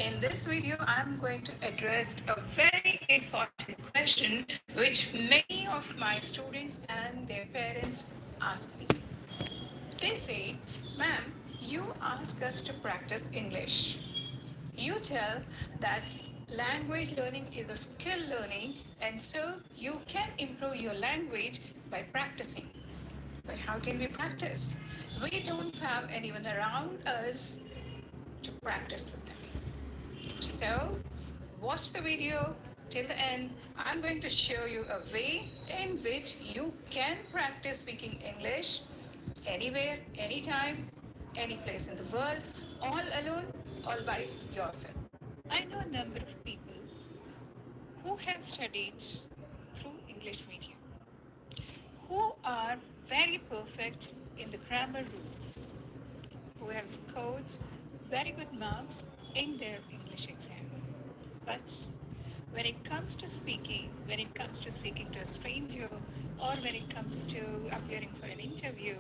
In this video, I'm going to address a very important question which many of my students and their parents ask me. They say, Ma'am, you ask us to practice English. You tell that language learning is a skill learning, and so you can improve your language by practicing. But how can we practice? We don't have anyone around us to practice with them. So, watch the video till the end. I'm going to show you a way in which you can practice speaking English anywhere, anytime, any place in the world, all alone, all by yourself. I know a number of people who have studied through English medium, who are very perfect in the grammar rules, who have scored very good marks in their English exam. But when it comes to speaking, when it comes to speaking to a stranger, or when it comes to appearing for an interview,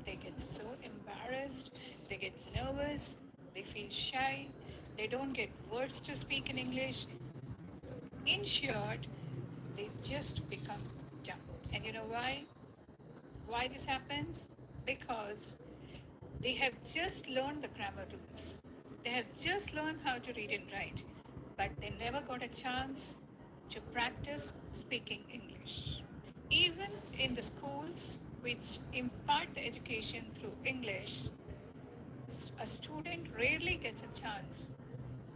they get so embarrassed, they get nervous, they feel shy, they don't get words to speak in English. In short, they just become dumb. And you know why? Why this happens? Because they have just learned the grammar rules. They have just learned how to read and write, but they never got a chance to practice speaking English. Even in the schools which impart the education through English, a student rarely gets a chance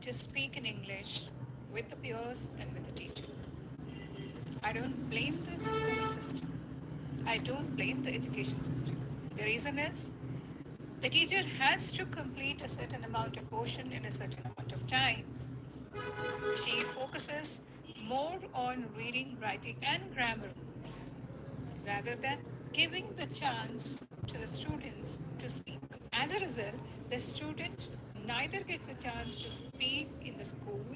to speak in English with the peers and with the teacher. I don't blame the school system. I don't blame the education system. The reason is the teacher has to complete a certain amount of portion in a certain amount of time. She focuses more on reading, writing, and grammar rules rather than giving the chance to the students to speak. As a result, the student neither gets a chance to speak in the school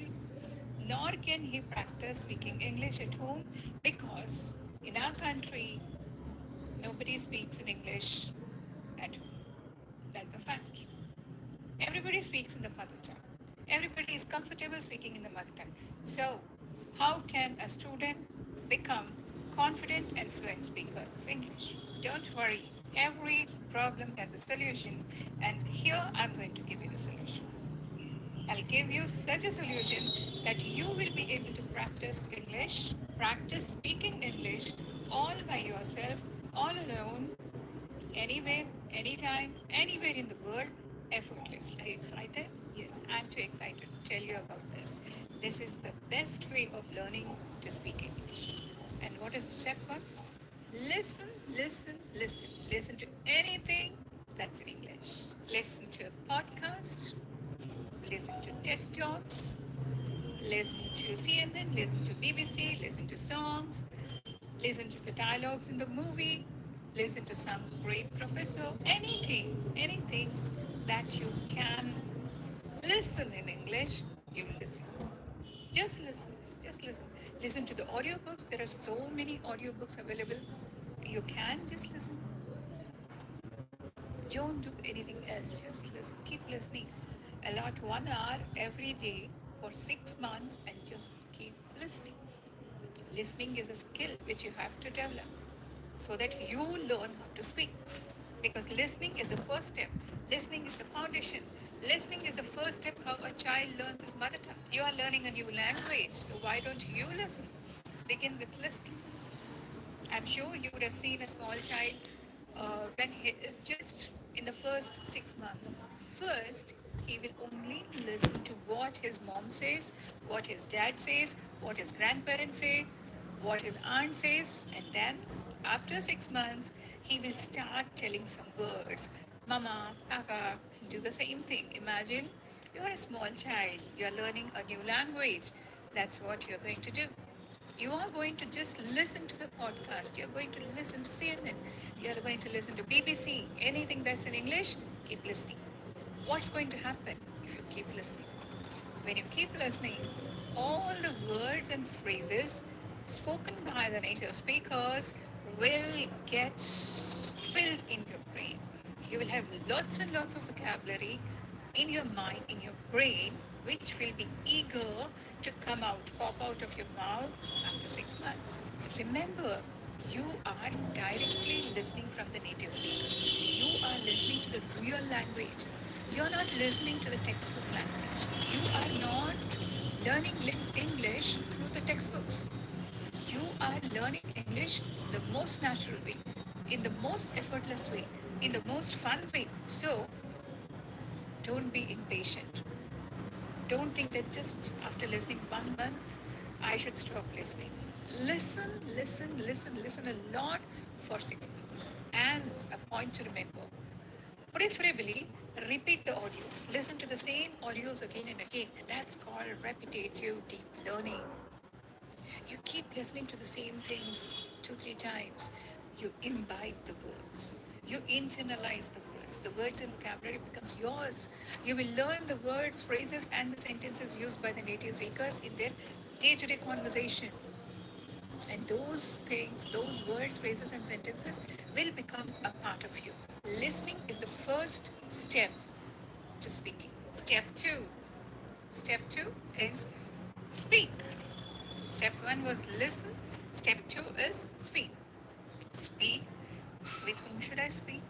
nor can he practice speaking English at home because in our country, nobody speaks in English at home. That's a fact. Everybody speaks in the mother tongue. Everybody is comfortable speaking in the mother tongue. So, how can a student become confident and fluent speaker of English? Don't worry. Every problem has a solution, and here I'm going to give you the solution. I'll give you such a solution that you will be able to practice English, practice speaking English all by yourself, all alone, anywhere, anytime, anywhere in the world, effortlessly. Are you excited? Yes, I'm too excited to tell you about this. This is the best way of learning to speak English. And what is step one? Listen, listen, listen. Listen to anything that's in English. Listen to a podcast, listen to TED Talks, listen to CNN, listen to BBC, listen to songs, listen to the dialogues in the movie, listen to some great professor, anything that you can listen in English, you listen. Just listen, just listen. Listen to the audiobooks. There are so many audiobooks available. You can just listen. Don't do anything else, just listen. Keep listening. Allot 1 hour every day for 6 months and just keep listening. Listening is a skill which you have to develop so that you learn how to speak. Because listening is the first step. Listening is the foundation. Listening is the first step how a child learns his mother tongue. You are learning a new language, so why don't you listen? Begin with listening. I'm sure you would have seen a small child when he is just in the first 6 months. First, he will only listen to what his mom says, what his dad says, what his grandparents say, what his aunt says, and then after 6 months, he will start telling some words. Mama, Papa, do the same thing. Imagine you are a small child, you are learning a new language. That's what you're going to do. You are going to just listen to the podcast. You're going to listen to CNN. You're going to listen to BBC. Anything that's in English, keep listening. What's going to happen if you keep listening? When you keep listening, all the words and phrases spoken by the native speakers will get filled in your brain. You will have lots and lots of vocabulary in your mind, in your brain, which will be eager to come out, pop out of your mouth after 6 months. Remember, you are directly listening from the native speakers. You are listening to the real language. You're not listening to the textbook language. You are not learning English through the textbooks. You are learning English the most natural way, in the most effortless way, in the most fun way. So don't be impatient. Don't think that just after listening 1 month, I should stop listening. Listen, listen, listen, listen a lot for 6 months. And a point to remember, preferably repeat the audios. Listen to the same audios again and again. That's called repetitive deep learning. You keep listening to the same things 2, 3 times. You imbibe the words. You internalize the words. The words and vocabulary becomes yours. You will learn the words, phrases, and the sentences used by the native speakers in their day-to-day conversation. And those things, those words, phrases, and sentences will become a part of you. Listening is the first step to speaking. Step two is speak. Step one was listen. Step two is speak. Speak. With whom should I speak?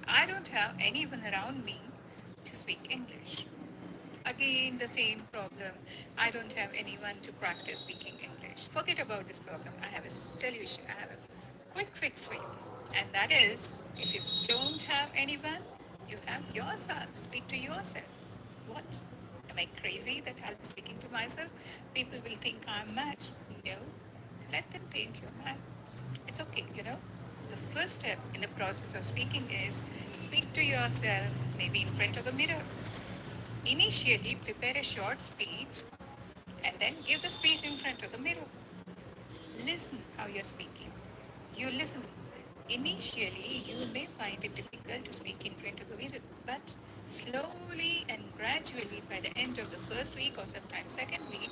I don't have anyone around me to speak English. Again, the same problem. I don't have anyone to practice speaking English. Forget about this problem. I have a solution. I have a quick fix for you. And that is, if you don't have anyone, you have yourself. Speak to yourself. What? Am I crazy that I'll be speaking to myself? People will think I'm mad. No. Let them think you're mad. It's okay. The first step in the process of speaking is speak to yourself, maybe in front of the mirror. Initially, prepare a short speech and then give the speech in front of the mirror. Listen how you're speaking. You listen. Initially, you may find it difficult to speak in front of the mirror, but slowly and gradually, by the end of the first week or sometimes second week,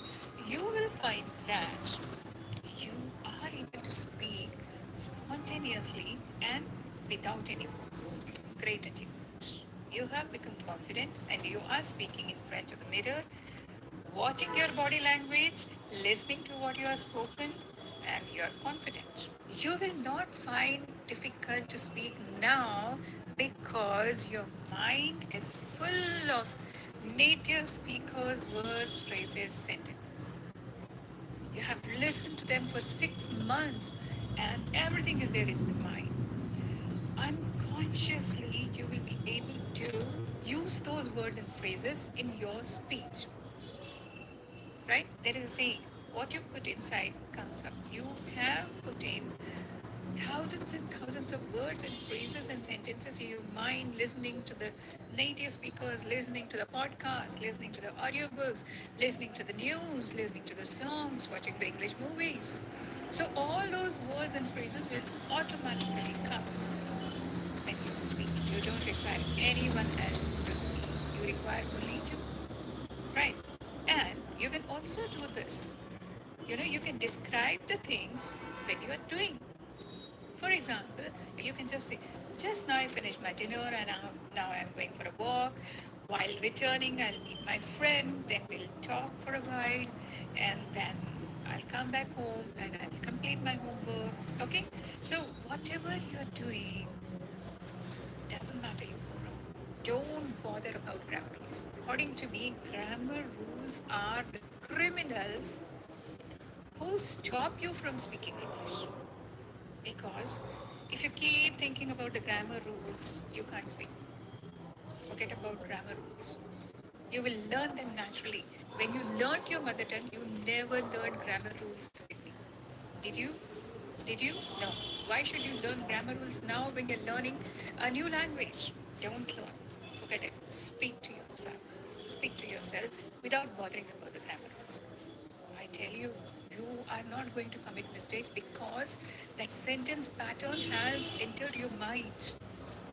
you will find that you are able to speak spontaneously and without any voice. Great achievement. You have become confident and you are speaking in front of the mirror, watching your body language, listening to what you have spoken, and you are confident. You will not find difficult to speak now because your mind is full of native speakers' words, phrases, sentences. You have listened to them for 6 months and everything is there in the mind. Unconsciously, you will be able to use those words and phrases in your speech. Right? There is a saying, what you put inside comes up. You have put in thousands and thousands of words and phrases and sentences in your mind, listening to the native speakers, listening to the podcast, listening to the audiobooks, listening to the news, listening to the songs, watching the English movies. So all those words and phrases will automatically come when you speak. You don't require anyone else to speak. You require only you. Right? And you can also do this. You can describe the things when you are doing. For example, you can just say, just now I finished my dinner and now I'm going for a walk. While returning, I'll meet my friend, then we'll talk for a while, and then I'll come back home and I'll complete my homework. Okay? So, whatever you're doing, doesn't matter you go wrong. Don't bother about grammar rules. According to me, grammar rules are the criminals who stop you from speaking English. Because if you keep thinking about the grammar rules, you can't speak. Forget about grammar rules. You will learn them naturally. When you learnt your mother tongue, you never learned grammar rules at the beginning. Did you? Did you? No. Why should you learn grammar rules now when you're learning a new language? Don't learn. Forget it. Speak to yourself. Speak to yourself without bothering about the grammar rules. I tell you, you are not going to commit mistakes because that sentence pattern has entered your mind.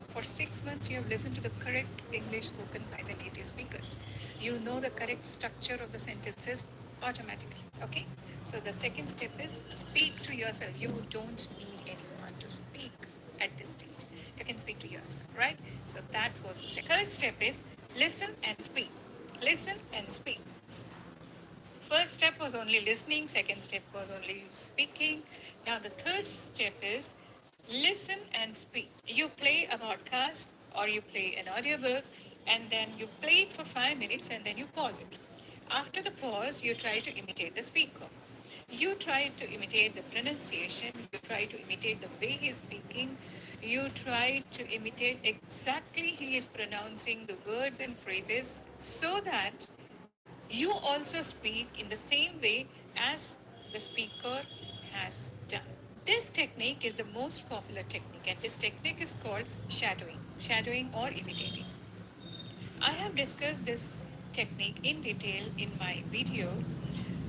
For 6 months, you have listened to the correct English spoken by the native speakers. You know the correct structure of the sentences automatically. Okay? So the second step is speak to yourself. You don't need anyone to speak at this stage. You can speak to yourself, right? So that was the second. Third step is Listen and speak. Listen and speak. First step was only listening, second step was only speaking. Now the third step is listen and speak. You play a podcast or you play an audiobook and then you play it for 5 minutes and then you pause it. After the pause, you try to imitate the speaker. You try to imitate the pronunciation, you try to imitate the way he's speaking, you try to imitate exactly he is pronouncing the words and phrases so that you also speak in the same way as the speaker has done. This technique is the most popular technique, and this technique is called shadowing or imitating. I have discussed this technique in detail in my video.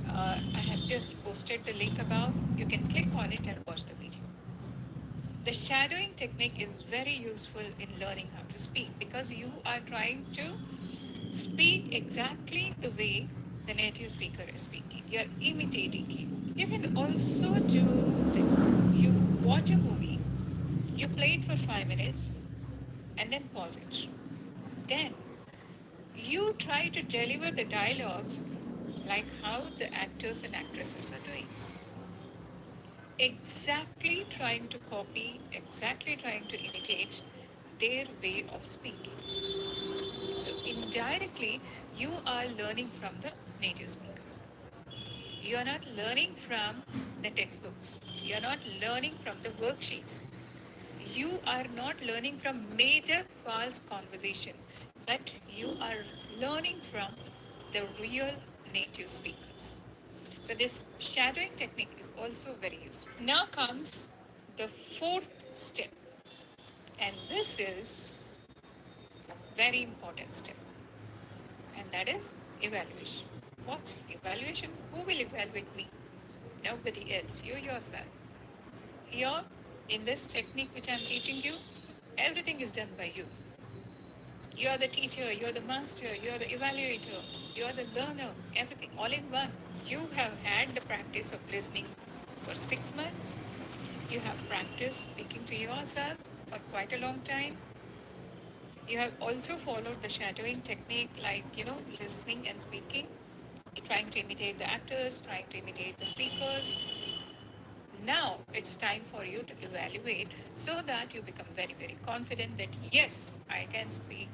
I have just posted the link above. You can click on it and watch the video. The shadowing technique is very useful in learning how to speak because you are trying to speak exactly the way the native speaker is speaking. You are imitating him. You can also do this. You watch a movie, you play it for 5 minutes, and then pause it. Then you try to deliver the dialogues like how the actors and actresses are doing. Exactly trying to copy, exactly trying to imitate their way of speaking. So indirectly, you are learning from the native speakers. You are not learning from the textbooks. You are not learning from the worksheets. You are not learning from made up false conversation, but you are learning from the real native speakers. So this shadowing technique is also very useful. Now comes the fourth step, and this is a very important step, and that is evaluation. What evaluation? Who will evaluate me? Nobody else, you yourself. Here, in this technique which I'm teaching you, everything is done by you. You are the teacher, you are the master, you are the evaluator, you are the learner, everything all in one. You have had the practice of listening for 6 months. You have practiced speaking to yourself for quite a long time. You have also followed the shadowing technique, like, listening and speaking, trying to imitate the actors, trying to imitate the speakers. Now it's time for you to evaluate so that you become very, very confident that yes, I can speak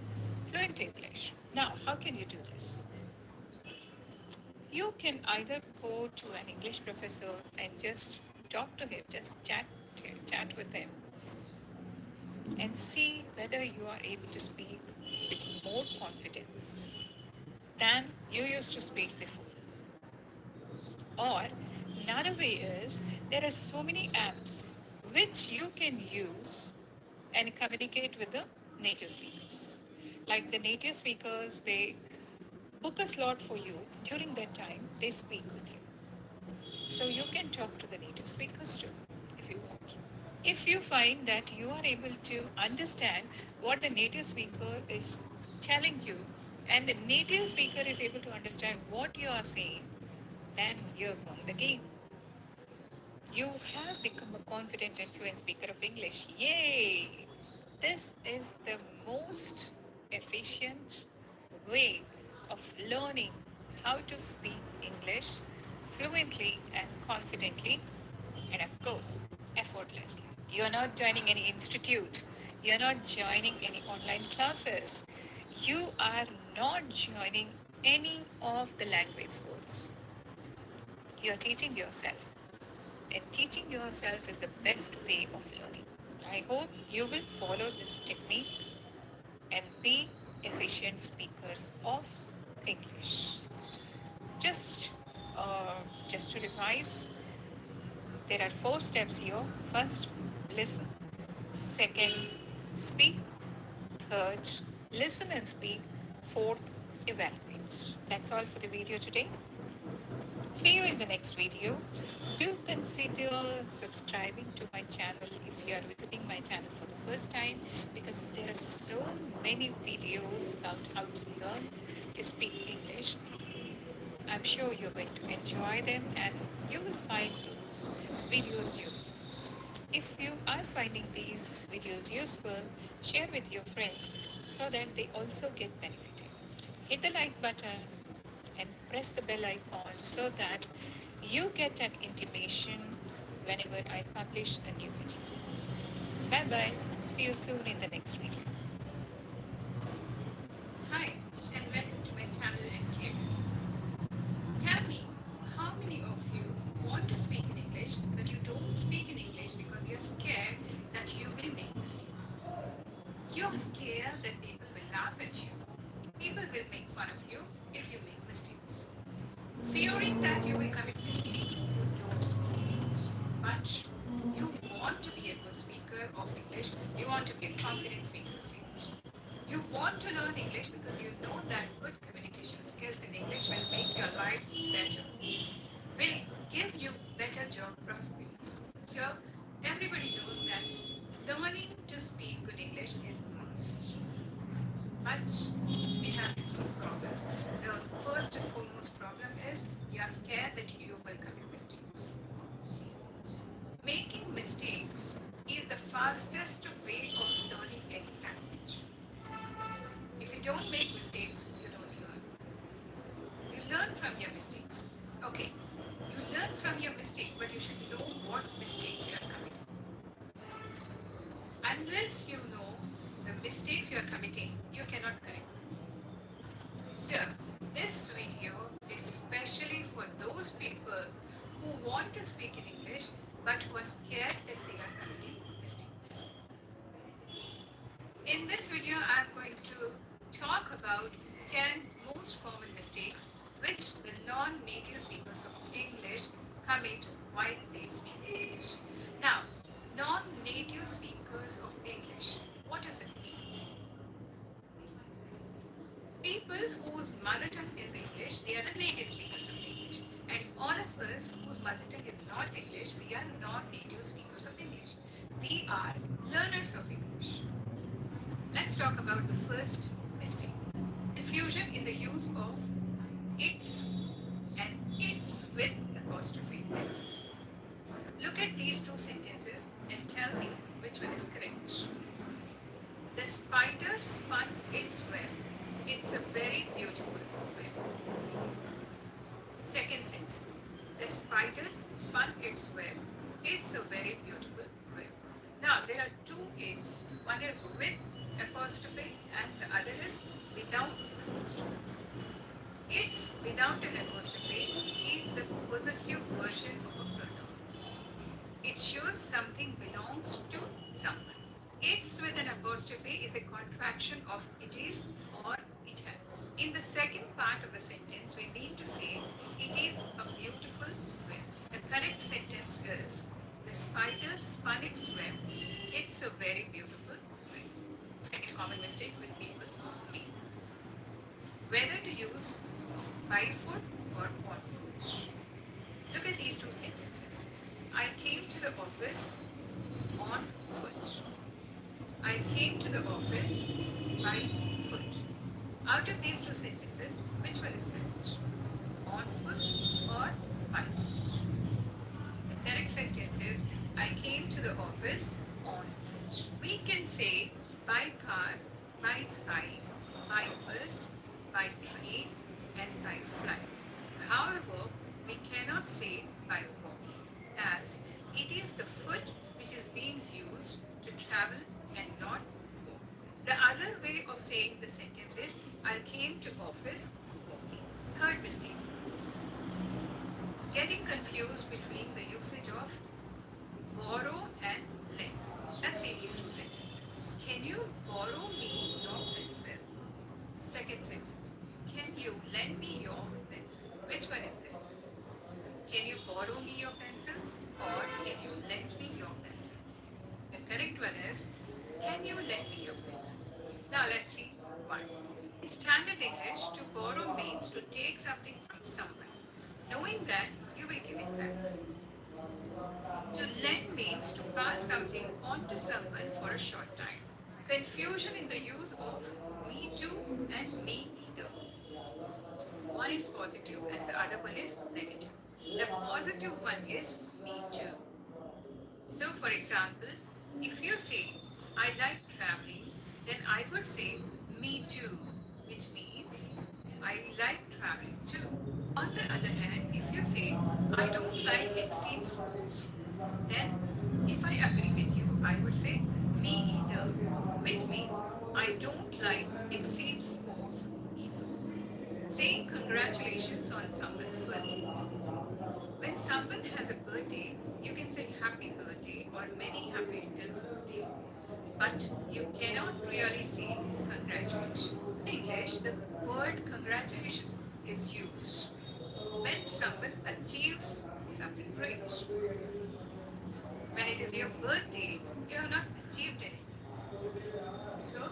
fluent English. Now, how can you do this? You can either go to an English professor and just talk to him, just chat with him, and see whether you are able to speak with more confidence than you used to speak before. Or another way is there are so many apps which you can use and communicate with the native speakers. Like the native speakers, they book a slot for you. During that time, they speak with you. So you can talk to the native speakers too if you want. If you find that you are able to understand what the native speaker is telling you and the native speaker is able to understand what you are saying, then you have won the game. You have become a confident and fluent speaker of English. Yay! This is the most efficient way of learning how to speak English fluently and confidently, and of course, effortlessly. You're not joining any institute, you're not joining any online classes, you are not joining any of the language schools. You're teaching yourself, and teaching yourself is the best way of learning. I hope you will follow this technique and be efficient speakers of English. Just, just to revise, there are 4 steps here. First, listen. Second, speak. Third, listen and speak. Fourth, evaluate. That's all for the video today. See you in the next video. Do consider subscribing to my channel if you are visiting my channel for the first time, because there are so many videos about how to learn to speak English. I'm sure you're going to enjoy them and you will find those videos useful. If you are finding these videos useful, share with your friends so that they also get benefited. hit the like button and press the bell icon so that you get an intimation whenever I publish a new video. Bye bye. See you soon in the next video. Hi, and welcome to my channel NK. Tell me, how many of you want to speak in English, but you don't speak in English because you're scared that you will make mistakes? You're scared that people will laugh at you. People will make fun of you if you make mistakes. Fearing that you will commit mistakes, you don't speak English. But you want to be a good speaker of English, you want to be a confident speaker of English. You want to learn English because you know that good communication skills in English will make your life better, will give you better job prospects. So everybody knows that learning to speak good English is a must. But it has its own problems. The first and foremost problem is you are scared that you will commit mistakes. Making mistakes is the fastest way of learning any language. If you don't make mistakes, you don't learn. You learn from your mistakes. Okay, you learn from your mistakes, but you should know what mistakes you are committing. Unless you know the mistakes you are committing, you cannot correct them. So, this video is especially for those people who want to speak in English but who are scared that they are committing mistakes. In this video, I am going to talk about 10 most common mistakes which the non-native speakers of English commit while they speak English. Now, non-native speakers of English, what does it mean? People whose mother tongue is English, they are the native speakers of English. And all of us whose mother tongue is not English, we are non-native speakers of English. We are learners of English. Let's talk about the first mistake. Confusion in the use of its and its with apostrophe s. Look at these two sentences and tell me which one is correct. The spider spun its web. It's a very beautiful web. Second sentence. The spider spun its web. It's a very beautiful web. Now there are two its. One is with apostrophe and the other is without apostrophe. It's without an apostrophe is the possessive version of a pronoun. It shows something belongs to someone. It's with an apostrophe is a contraction of it is or it has. In the second part of the sentence, we mean to say it is a beautiful web. The correct sentence is the spider spun its web. It's a very beautiful web. Second common mistake with people make. Whether to use by foot or on foot. Look at these two sentences. I came to the office on foot. I came to the office by foot. Out of these two sentences, which one is correct? On foot or by foot? The correct sentence is I came to the office on foot. We can say by car, by bike, by bus, by train, and by flight. However, we cannot say by walk, as it is the foot which is being used to travel and not walk. The other way of saying the sentence is I came to office walking. Third mistake. Getting confused between the usage of borrow and lend. Let's see these two sentences. Can you borrow me your pencil? Second sentence. Can you lend me your pencil? Which one is correct? Can you borrow me your pencil or can you lend me your pencil? The correct one is can you lend me your pencil? Now let's see why. In standard English, to borrow means to take something from someone, knowing that you will give it back. To lend means to pass something on to someone for a short time. Confusion in the use of me too and me either. One is positive and the other one is negative. The positive one is me too. So, for example, if you say, I like traveling, then I would say, me too, which means I like traveling too. On the other hand, if you say, I don't like extreme sports, then if I agree with you, I would say, me either, which means I don't like extreme sports either. Saying congratulations on someone's birthday. When someone has a birthday, you can say happy birthday or many happy returns of the day. But you cannot really say congratulations. In English, the word congratulations is used when someone achieves something great. When it is your birthday, you have not achieved anything. So,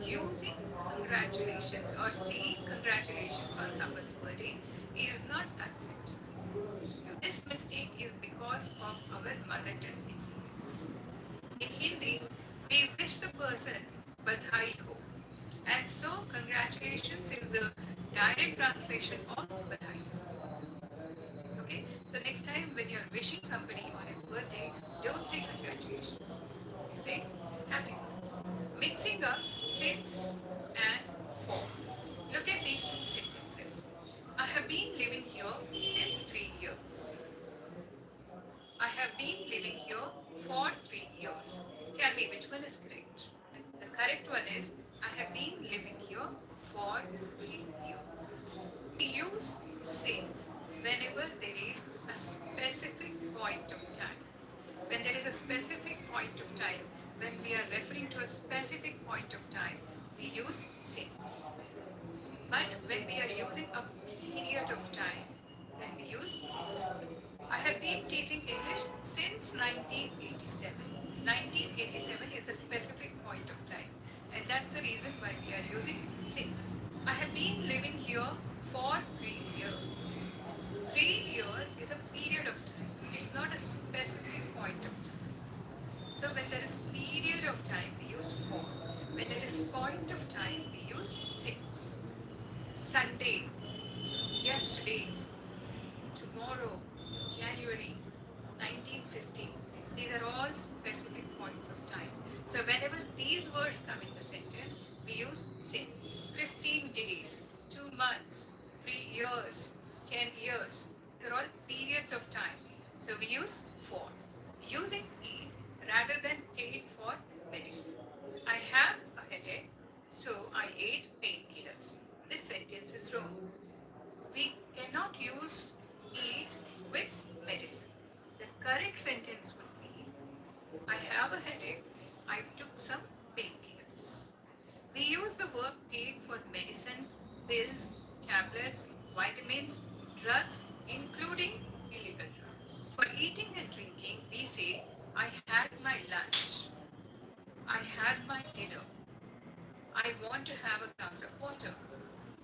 using congratulations or saying congratulations on someone's birthday is not acceptable. This mistake is because of our mother tongue influence. In Hindi, we wish the person Badhai ho. And so, congratulations is the direct translation of Badhai. Okay, so next time when you're wishing somebody on his birthday, don't say congratulations. You say happy birthday. Mixing up since and for. Look at these two sentences. I have been living here since 3 years. I have been living here for 3 years. Tell me which one is correct. The correct one is I have been living here for 3 years. We use since whenever there is a specific point of time. When there is a specific point of time, when we are referring to a specific point of time, we use since. But when we are using a period of time, then we use for. I have been teaching English since 1987. 1987 is the specific point of time, and that's the reason why we are using since. I have been living here for 3 years. 3 years is a period of time, it's not a specific point of time. So when there is period of time, we use for. When there is point of time, we use since. Sunday, yesterday, tomorrow, January 1950. These are all specific points of time. So whenever these words come in the sentence, we use since. 15 days, 2 months, 3 years, 10 years. These are all periods of time. So we use for. Using eat rather than take for medicine. I have a headache, so I ate painkillers. This sentence is wrong. We cannot use eat with medicine. The correct sentence would be I have a headache, I took some painkillers. We use the verb take for medicine, pills, tablets, vitamins, drugs, including illegal drugs. For eating and drinking, we say I had my lunch, I had my dinner, I want to have a glass of water.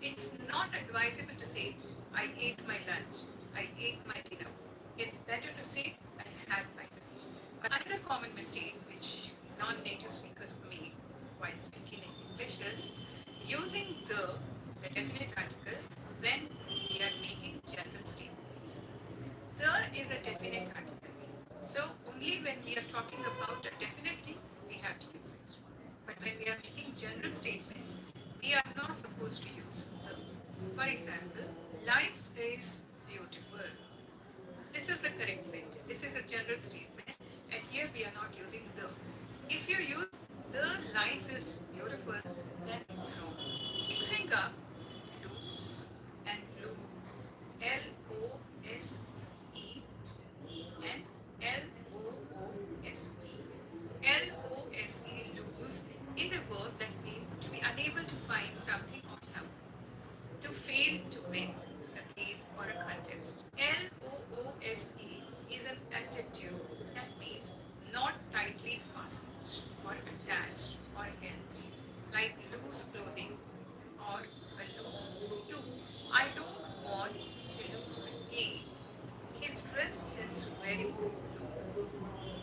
It's not advisable to say, I ate my lunch, I ate my dinner. It's better to say, I had my lunch. Another common mistake which non native speakers make while speaking in English is using the definite article, when we are making general statements. The is a definite article. So only when we are talking about a definite thing, we have to use it. But when we are making general statements, we are not supposed to use the. For example, life is beautiful. This is the correct sentence. This is a general statement, and here we are not using the. If you use the life is beautiful, then it's wrong. Mixing up lose and lose. Lose and lose. Lose is a verb that means to be unable to find something or someone. To fail to win a game or a contest. Loose is an adjective that means not tightly fastened or attached or held, like loose clothing or a loose tube. I don't want to lose the game. His dress is very loose.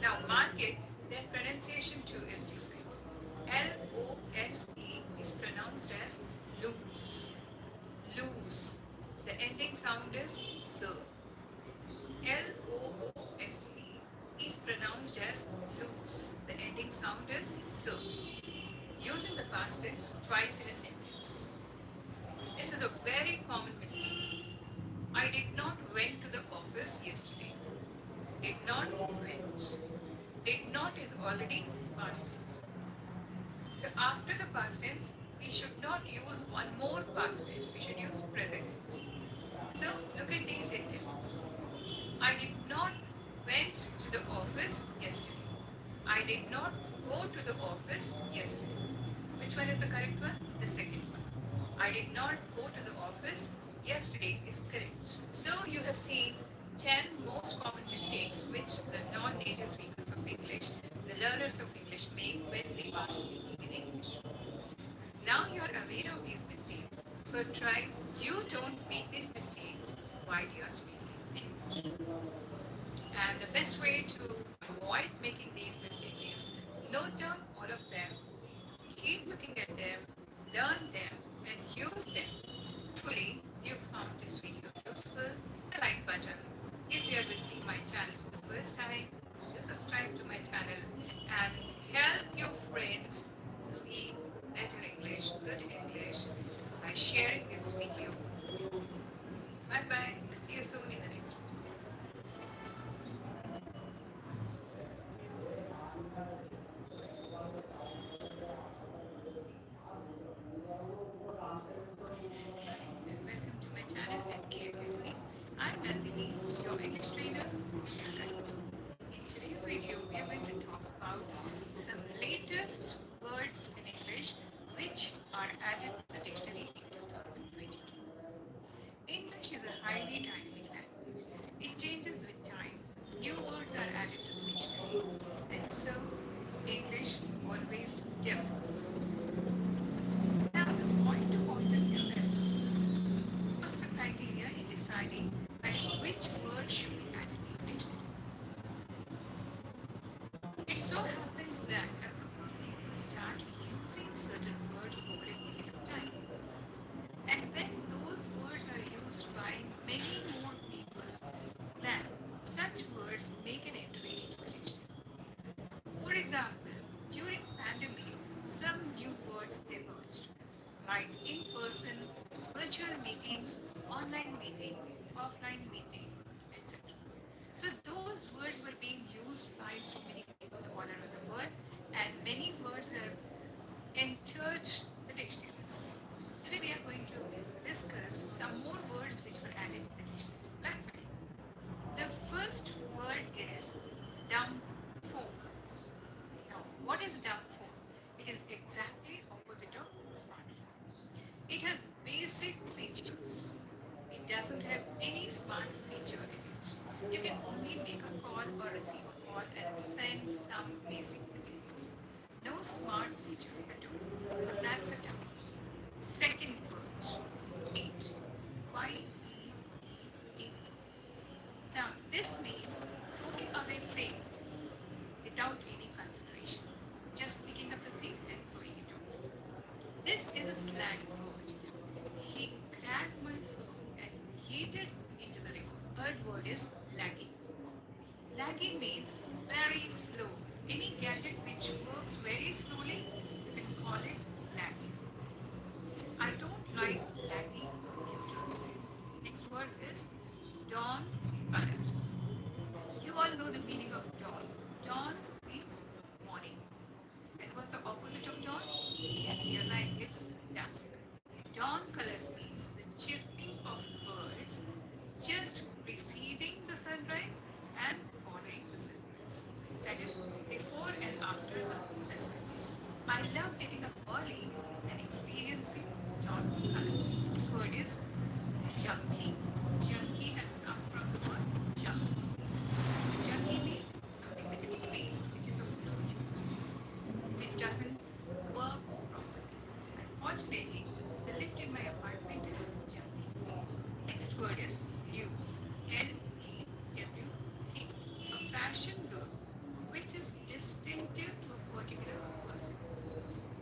Now mark it, their pronunciation too is different. Loose is pronounced as loose. Loose. The ending sound is so. Loose is pronounced as loose. The ending sound is so. Using the past tense twice in a sentence. This is a very common mistake. I did not went to the office yesterday. Did not went. Did not is already past tense. So after the past tense, we should not use one more past tense. We should use present tense. So look at these sentences. I did not went to the office yesterday. I did not go to the office yesterday. Which one is the correct one? The second one. I did not go to the office yesterday is correct. So you have seen 10 most common mistakes which the non-native speakers of English, the learners of English make when they are speaking in English. Now you are aware of these mistakes, so try you don't make these mistakes while you are speaking English. And the best way to avoid making these mistakes is note down all of them, keep looking at them, learn them, and use them. Hopefully, you found this video useful. The like button. If you are visiting my channel for the first time, do subscribe to my channel and help your friends speak better English, good English by sharing this video. Bye bye. See you soon in the next video. And welcome to my channel NK Academy. I'm Nandini, your English trainer, teacher guide. In today's video, we are going to talk about some latest words in English which are added to the dictionary in 2022. English is a highly dynamic language. It changes with time. New words are added to the dictionary, and so English always develops. Now, the point about the here is what's the criteria in deciding which word should be added to the dictionary? It so happens that a group of people start using certain words over a period of time. And when those words are used by many more people, then such words make an entry into the dictionary. For example, during pandemic, some new words emerged, like in-person, virtual meetings, online meeting, offline meeting, etc. So those words were being used by so many people all around the world, and many words have entered the dictionaries. Today we are going to discuss some more words which were added in the dictionary. Let's begin. The first word is dumb phone. Now, what is dumb phone? It is exactly opposite of smartphone. It has basic features. It doesn't have any smart feature in it. You can only make a call or receive a call and send some basic messages. No smart features at all. So that's a dumb phone. Second word, eat. Y-E-E-T. Now, this means throwing away thing without any consideration. Just picking up the thing and throwing it off. This is a slang word. He grabbed my phone and yeeted into the river. Third word is laggy. Laggy means very slow. Any gadget which works very slowly, you can call it laggy. I don't like laggy computers. Next word is dawn colors. You all know the meaning of dawn. Dawn means morning. And what's the opposite of dawn? Yes, you're right, it's dusk. Dawn colors means the chirping of birds just preceding the sunrise and following the sunrise. That is before and after the sunrise. I love getting up early and experiencing dawn colors. This word is junky. Junky has come from the word junk. Junky means something which is waste, which is of no use, which doesn't work properly. Unfortunately, the lift in my apartment is junky. Next word is lewd. L-E-W-D. A fashion look which is distinctive to a particular person.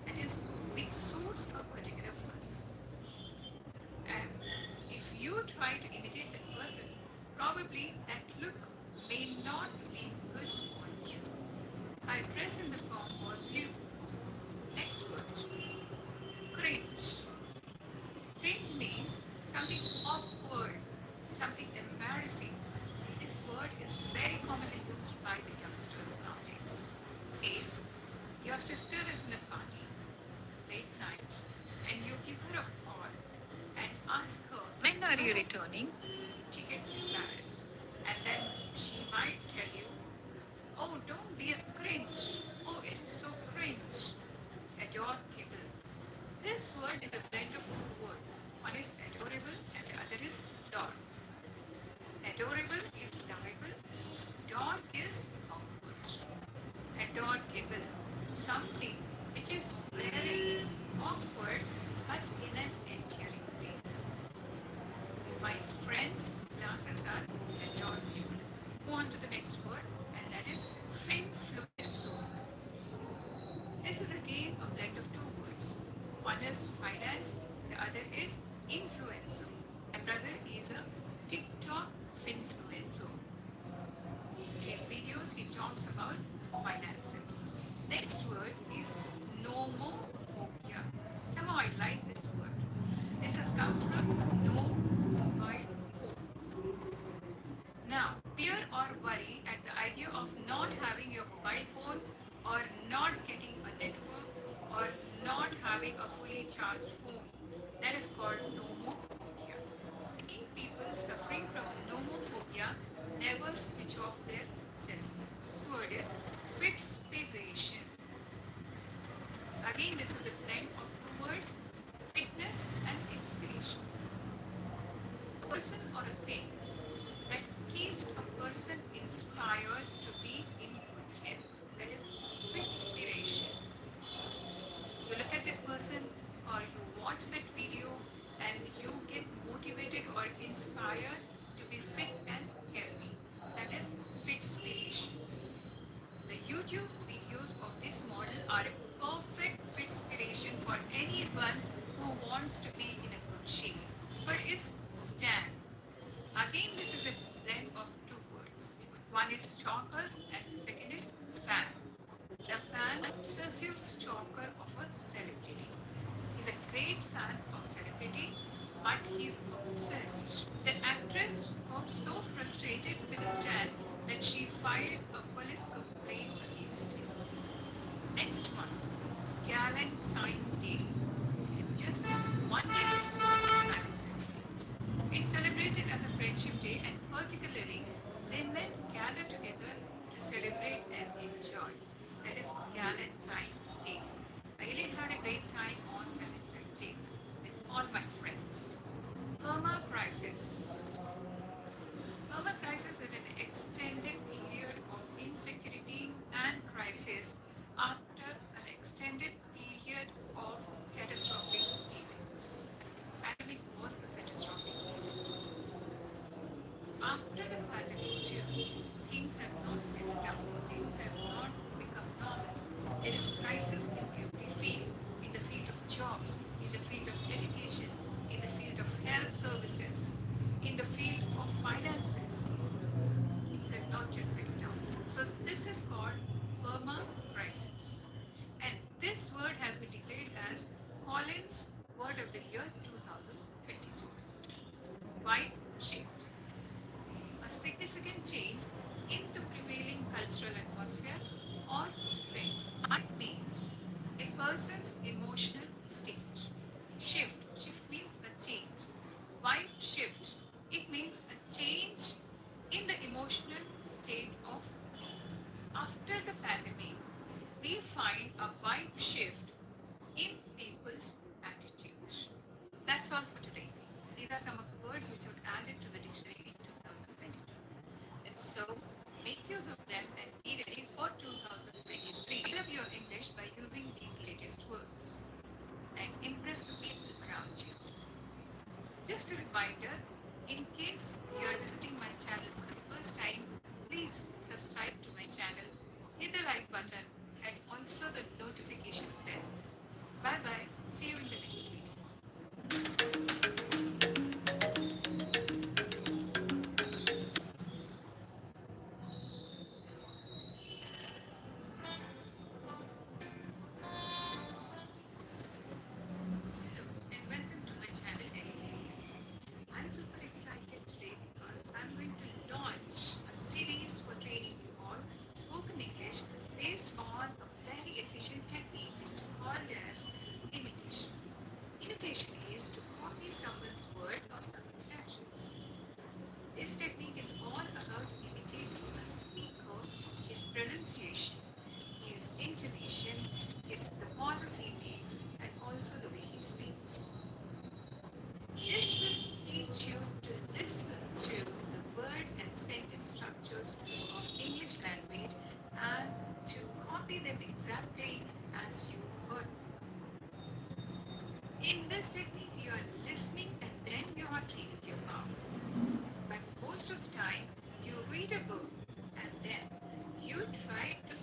That is, which suits a particular person. And if you try to imitate that person, probably that look may not be good on you. My dress in the form was lewd. Next word, cringe. Cringe means something awkward, something embarrassing. This word is very commonly used by the youngsters nowadays. Case, your sister is in a party, late night, and you give her a call and ask her, when are you returning? She gets embarrassed. And then she might tell you, oh, don't be a cringe. Oh, it is so cringe. Adorable. This word is a blend of two words. One is adorable and the other is dark. Adorable is lovable, dark is awkward. Adorable, something which is very awkward but in an endearing way. My friend's glasses are adorable. Move on to the next word, and that is finfluencer. This is again a blend of two words. One is finance, the other is influencer. My brother is a TikTok finfluencer. In his videos, he talks about finances. Next word is nomophobia. Somehow I like this word. This has come from no mobile phones. Now, fear or worry at the idea of not having your mobile phone or not getting a network or not having a fully charged phone. That is called nomophobia. Many people suffering from nomophobia never switch off their cell phones. This word is fitspiration. Again, this is a blend of two words, fitness and inspiration. A person or a thing that keeps a person inspired to be in good health. That is fitspiration. You look at that person or you watch that video and you get motivated or inspired to be fit and healthy. That is fitspiration. The YouTube videos of this model are a perfect fitspiration for anyone who wants to be in a good shape. But is stand. Again, this is a blend of two words. One is stalker and the second is fan. The fan, obsessive stalker of a celebrity. He's a great fan of celebrity, but he's obsessed. The actress got so frustrated with the stand that she filed a police complaint against him. Next one, Galentine Day. It's just one day before Valentine's Day. It's celebrated as a friendship day, and particularly women gather together to celebrate and enjoy. That is Galentine Day. I really had a great time on Galentine Day with all my friends. Perma crisis. Perma crisis is an extended period of insecurity and crisis after an extended period of catastrophic events. Pandemic was a catastrophic event. After the pandemic too, things have not settled down, things have not become normal. There is crisis in every field, in the field of jobs, in the field of education, in the field of health services, in the field of finances. Things have not yet settled down. So this is called Burma crisis. And this word has been declared as Collins Word of the Year 2022. White shift. A significant change in the prevailing cultural atmosphere or trends. It means a person's emotional state. Shift. Shift means a change. White shift. It means a change in the emotional state of people. After the pandemic, we find a wide shift in people's attitudes. That's all for today. These are some of the words which were added to the dictionary in 2022. And so, make use of them and be ready for 2023. Develop your English by using these latest words and impress the people around you. Just a reminder, in case you are visiting my channel for the first time, please subscribe to my channel, hit the like button and also the notification bell. Bye bye. See you in the next video. Hello and welcome to my channel pronunciation, his intonation, the pauses he makes, and also the way he speaks. This will teach you to listen to the words and sentence structures of English language and to copy them exactly as you heard. In this technique, you are listening and then you are training your mouth. But most of the time, you read a book and then you try to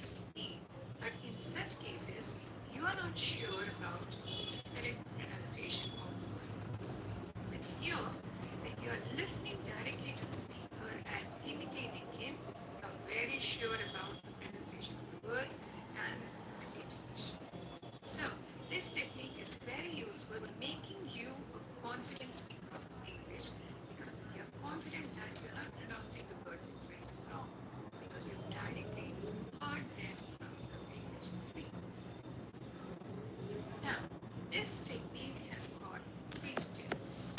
speak. But in such cases, you are not sure about the correct pronunciation of those words. But here, when you are listening directly to the speaker and imitating him, you are very sure about the pronunciation of the words and the intonation. So, this technique is very useful in making you a confident speaker of English because you're confident that you're not pronouncing the words and phrases wrong because you've directly heard them from the English speaker. Now, this technique has got three steps.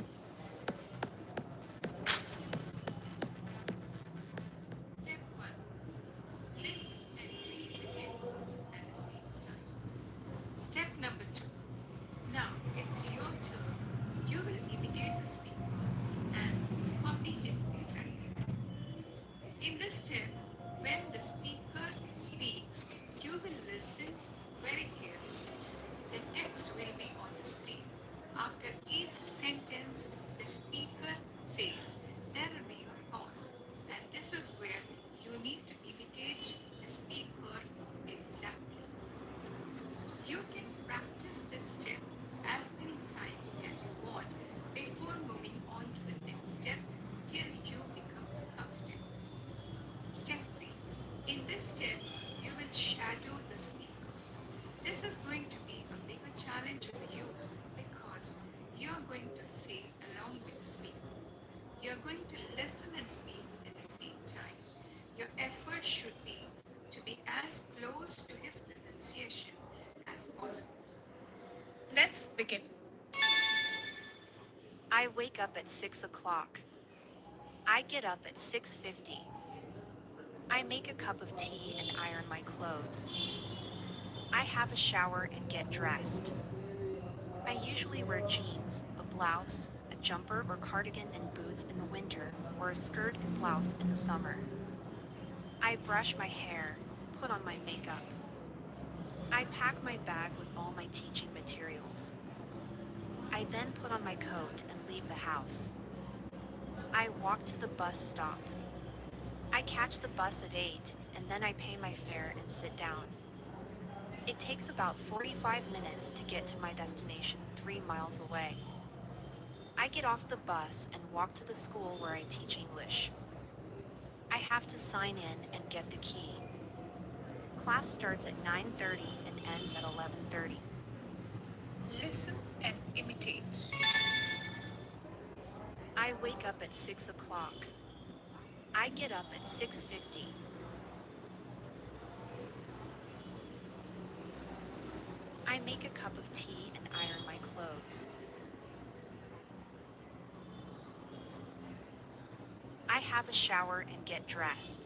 Step 1. Listen and read the text at the same time. Step number 2. Now it's your turn. You will imitate the speaker and copy him exactly. In this step, when the speaker speaks, you will listen very carefully. The text will be on the screen. After each sentence the speaker says, there will be a pause. And this is where you need to imitate the speaker exactly. You can practice this step as many times as you want before moving on to the next step till you become confident. Step 3. In this step, you will shadow the speaker. This is going to be a bigger challenge for you because you are going to say along with the speaker. You are going to listen and speak at the same time. Your effort should be to be as close to his pronunciation as possible. Let's begin. I wake up at 6 o'clock. I get up at 6:50. I make a cup of tea and iron my clothes. I have a shower and get dressed. I usually wear jeans, a blouse, a jumper or cardigan and boots in the winter, or a skirt and blouse in the summer. I brush my hair, put on my makeup. I pack my bag with all my teaching materials. I then put on my coat and leave the house. I walk to the bus stop. I catch the bus at 8 and then I pay my fare and sit down. It takes about 45 minutes to get to my destination 3 miles away. I get off the bus and walk to the school where I teach English. I have to sign in and get the key. Class starts at 9:30 and ends at 11:30. Listen and imitate. I wake up at 6 o'clock. I get up at 6:50. I make a cup of tea and iron my clothes. I have a shower and get dressed.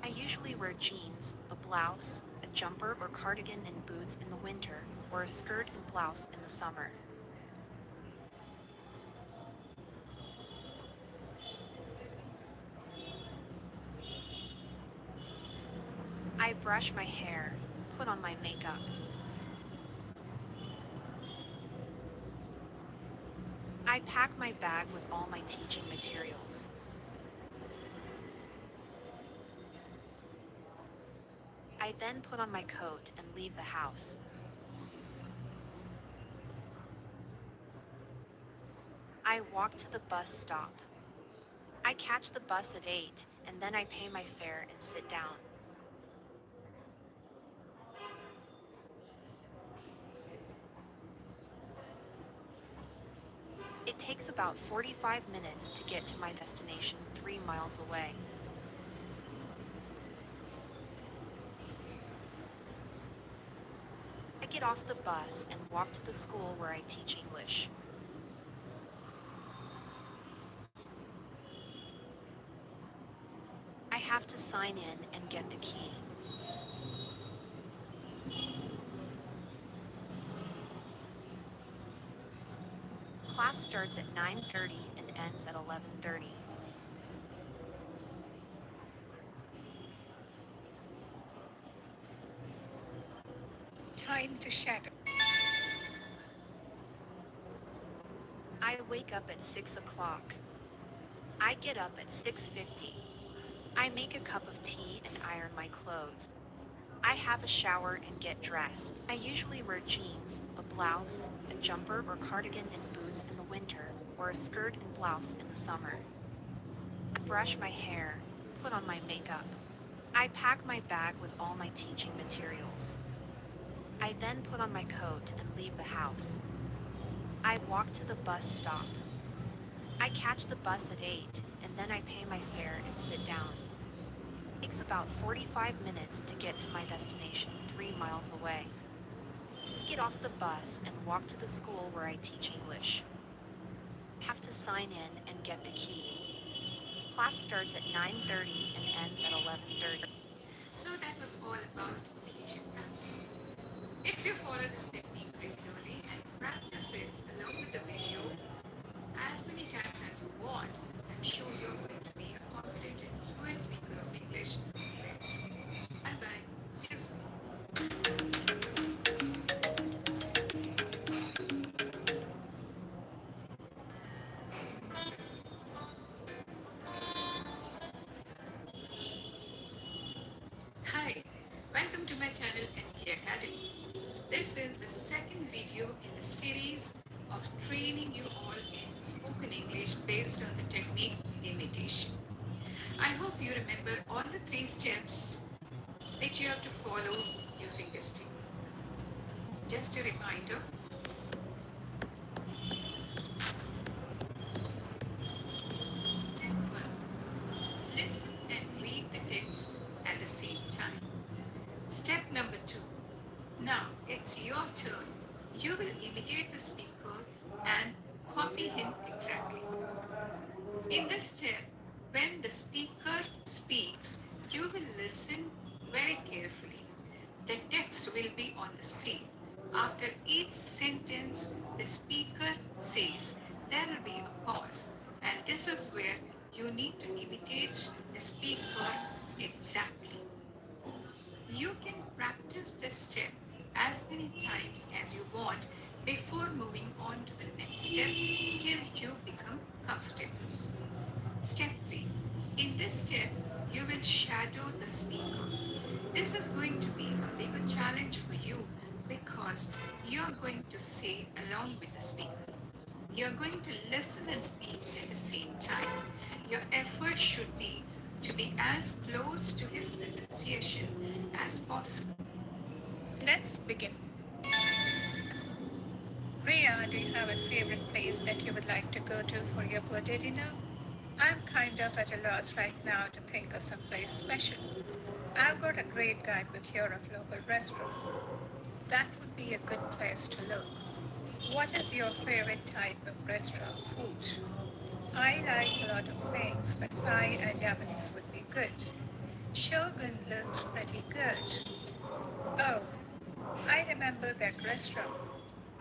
I usually wear jeans, a blouse, a jumper or cardigan and boots in the winter, or a skirt and blouse in the summer. I brush my hair, put on my makeup. I pack my bag with all my teaching materials. I then put on my coat and leave the house. I walk to the bus stop. I catch the bus at 8 and then I pay my fare and sit down. It takes about 45 minutes to get to my destination 3 miles away. I get off the bus and walk to the school where I teach English. Have to sign in and get the key. Class starts at 9:30 and ends at 11:30. Time to shadow. I wake up at 6 o'clock. I get up at 6:50. I make a cup of tea and iron my clothes. I have a shower and get dressed. I usually wear jeans, a blouse, a jumper or cardigan and boots in the winter, or a skirt and blouse in the summer. I brush my hair, put on my makeup. I pack my bag with all my teaching materials. I then put on my coat and leave the house. I walk to the bus stop. I catch the bus at 8, and then I pay my fare and sit down. It takes about 45 minutes to get to my destination 3 miles away. I get off the bus and walk to the school where I teach English. I have to sign in and get the key. Class starts at 9:30 and ends at 11:30. So that was all about imitation practice. If you follow this technique regularly and practice it along with the video as many times as you want, I'm sure you're going to be a confident and fluent speaker of English very soon. Bye bye. See you soon. Hi, welcome to my channel NK Academy. This is the second video in the series of training you all in spoken English based on the technique imitation. I hope you remember all the 3 steps which you have to follow using this technique. Just a reminder. Step 1. Listen and read the text at the same time. Step number 2. Now it's your turn. You will imitate the speaker and copy him exactly. In this step, when the speaker speaks, you will listen very carefully. The text will be on the screen. After each sentence the speaker says, there will be a pause, and this is where you need to imitate the speaker exactly. You can practice this step as many times as you want before moving on to the next step till you become comfortable. Step 3. In this step, you will shadow the speaker. This is going to be a bigger challenge for you because you are going to say along with the speaker. You are going to listen and speak at the same time. Your effort should be to be as close to his pronunciation as possible. Let's begin. Priya, do you have a favorite place that you would like to go to for your birthday dinner? I'm kind of at a loss right now to think of some place special. I've got a great guidebook here of local restaurant. That would be a good place to look. What is your favorite type of restaurant food? I like a lot of things, but Thai and Japanese would be good. Shogun looks pretty good. Oh, I remember that restaurant.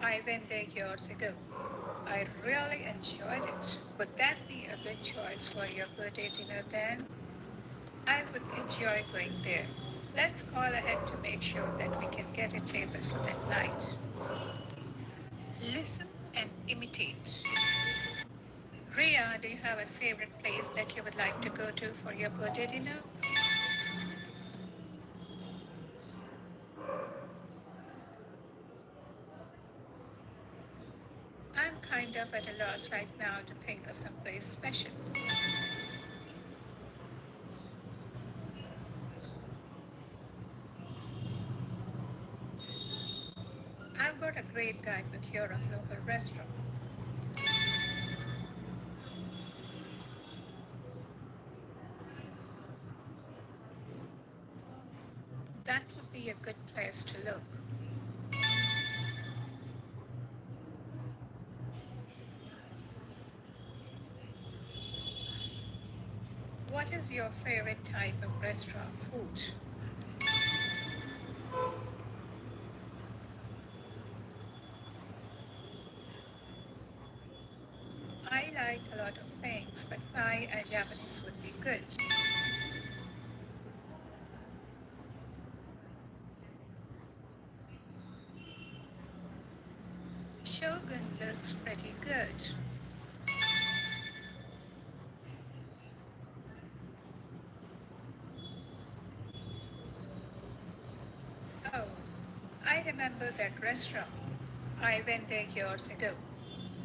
I went there years ago. I really enjoyed it. Would that be a good choice for your birthday dinner then? I would enjoy going there. Let's call ahead to make sure that we can get a table for that night. Listen and imitate. Ria, do you have a favorite place that you would like to go to for your birthday dinner? I'm kind of at a loss right now to think of some place special. I've got a great guidebook here of local restaurant. That would be a good place to look. What is your favorite type of restaurant food? I like a lot of things, but Thai and Japanese would be good. Shogun looks pretty good. Oh, I remember that restaurant. I went there years ago.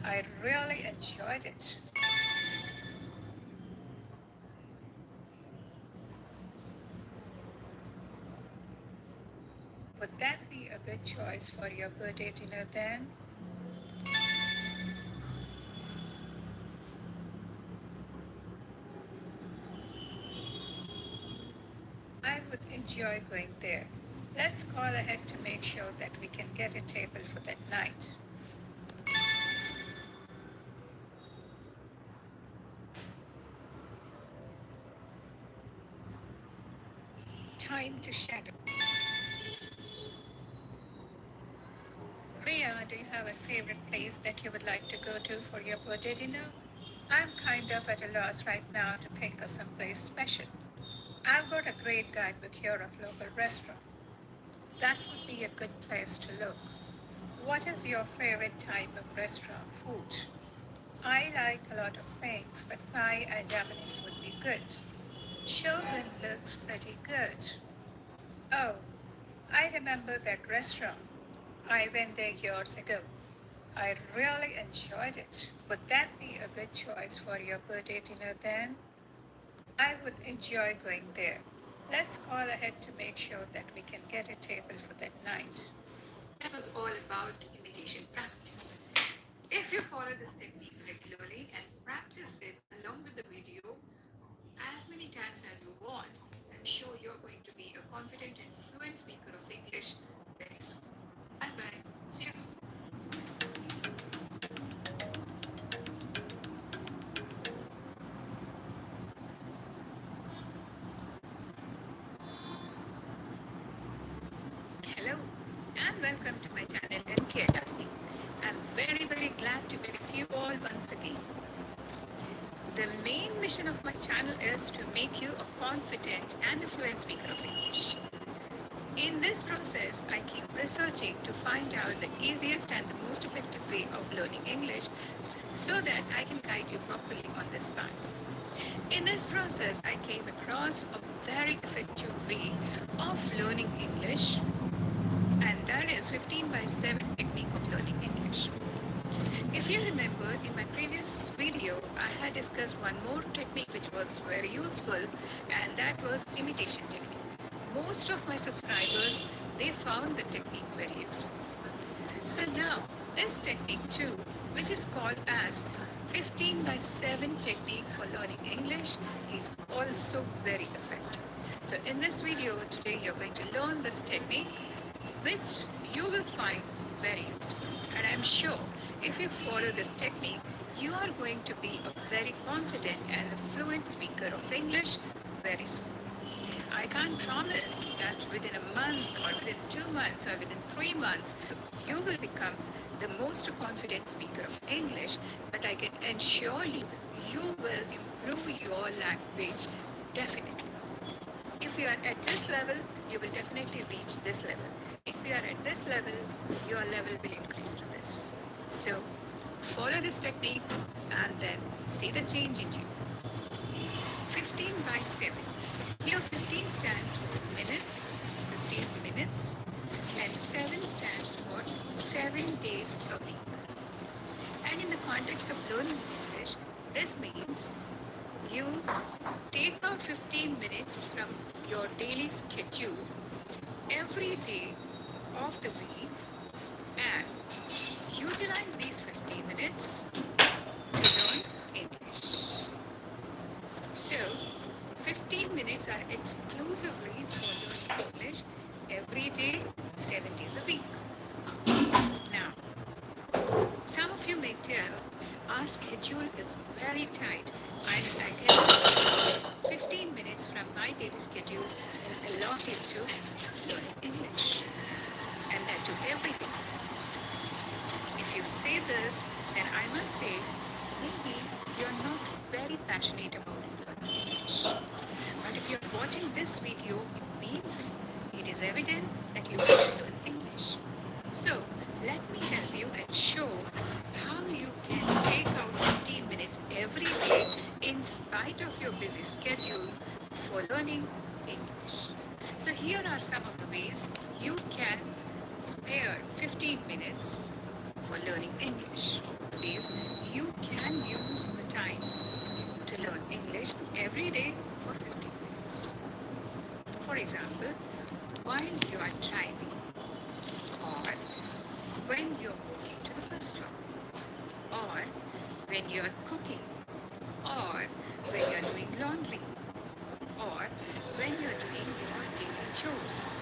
I really enjoyed it. Would that be a good choice for your birthday dinner then? I would enjoy going there. Let's call ahead to make sure that we can get a table for that night. Time to shadow. Ria, do you have a favorite place that you would like to go to for your birthday dinner? I'm kind of at a loss right now to think of some place special. I've got a great guidebook here of local restaurants. That would be a good place to look. What is your favorite type of restaurant food? I like a lot of things, but Thai and Japanese would be good. Shogun looks pretty good. Oh, I remember that restaurant. I went there years ago. I really enjoyed it. Would that be a good choice for your birthday dinner then? I would enjoy going there. Let's call ahead to make sure that we can get a table for that night. That was all about imitation practice. If you follow this technique regularly and practice it along with the video as many times as you want, I'm sure you're going to be a confident and fluent speaker of English very soon. Bye bye. See you soon. Hello and welcome to my channel NK Academy. I'm very glad to be with you all once again. The main mission of my channel is to make you a confident and a fluent speaker of English. In this process, I keep researching to find out the easiest and the most effective way of learning English so that I can guide you properly on this path. In this process, I came across a very effective way of learning English, and that is 15 by 7 technique of learning English. If you remember, in my previous video, I had discussed one more technique which was very useful, and that was imitation technique. Most of my subscribers, they found the technique very useful. So now, this technique too, which is called as 15 by 7 technique for learning English, is also very effective. So in this video today, you're going to learn this technique, which you will find very useful. And I'm sure if you follow this technique, you are going to be a very confident and a fluent speaker of English very soon. I can't promise that within a month or within 2 months or within 3 months, you will become the most confident speaker of English, but I can assure you, you will improve your language definitely. If you are at this level, you will definitely reach this level. If you are at this level, your level will increase to this. So follow this technique and then see the change in you. 15 by 7. Here 15 stands for minutes, 15 minutes, and 7 stands for 7 days a week. And in the context of learning English, this means you take out 15 minutes from your daily schedule every day of the week and utilize these 15 minutes to learn English. So, 15 minutes are exclusively for learning English every day, 7 days a week. Now, some of you may tell, our schedule is very tight. I can 15 minutes from my daily schedule and allot it to learning English. And that too every day. If you say this, then I must say, maybe you're not very passionate about learning English. But if you're watching this video, it means it is evident that you want to learn English. So, let me help you and show how you can take out 15 minutes every day in spite of your busy schedule for learning English. So, here are some of the ways you can spare 15 minutes for learning English. Ways you can use the time to learn English every day for 15 minutes. For example, while you are driving, or when you're walking to the bus stop, or when you're cooking, or when you're doing laundry, or when you're doing your daily chores.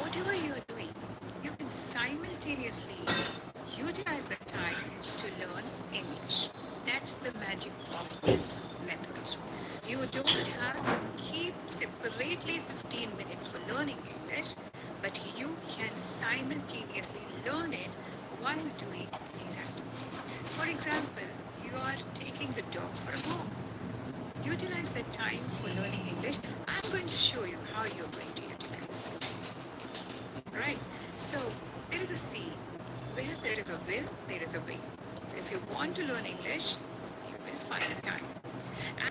Whatever you're doing, you can simultaneously utilize the time to learn English. That's the magic of this method. You don't have to keep separately 15 minutes for learning English, but you can simultaneously learn it while doing these activities. For example, you are taking the dog for a walk. Utilize that time for learning English. I'm going to show you how you're going to utilize. Right? So, there is a saying, where there is a will, there is a way. So, if you want to learn English, you will find time.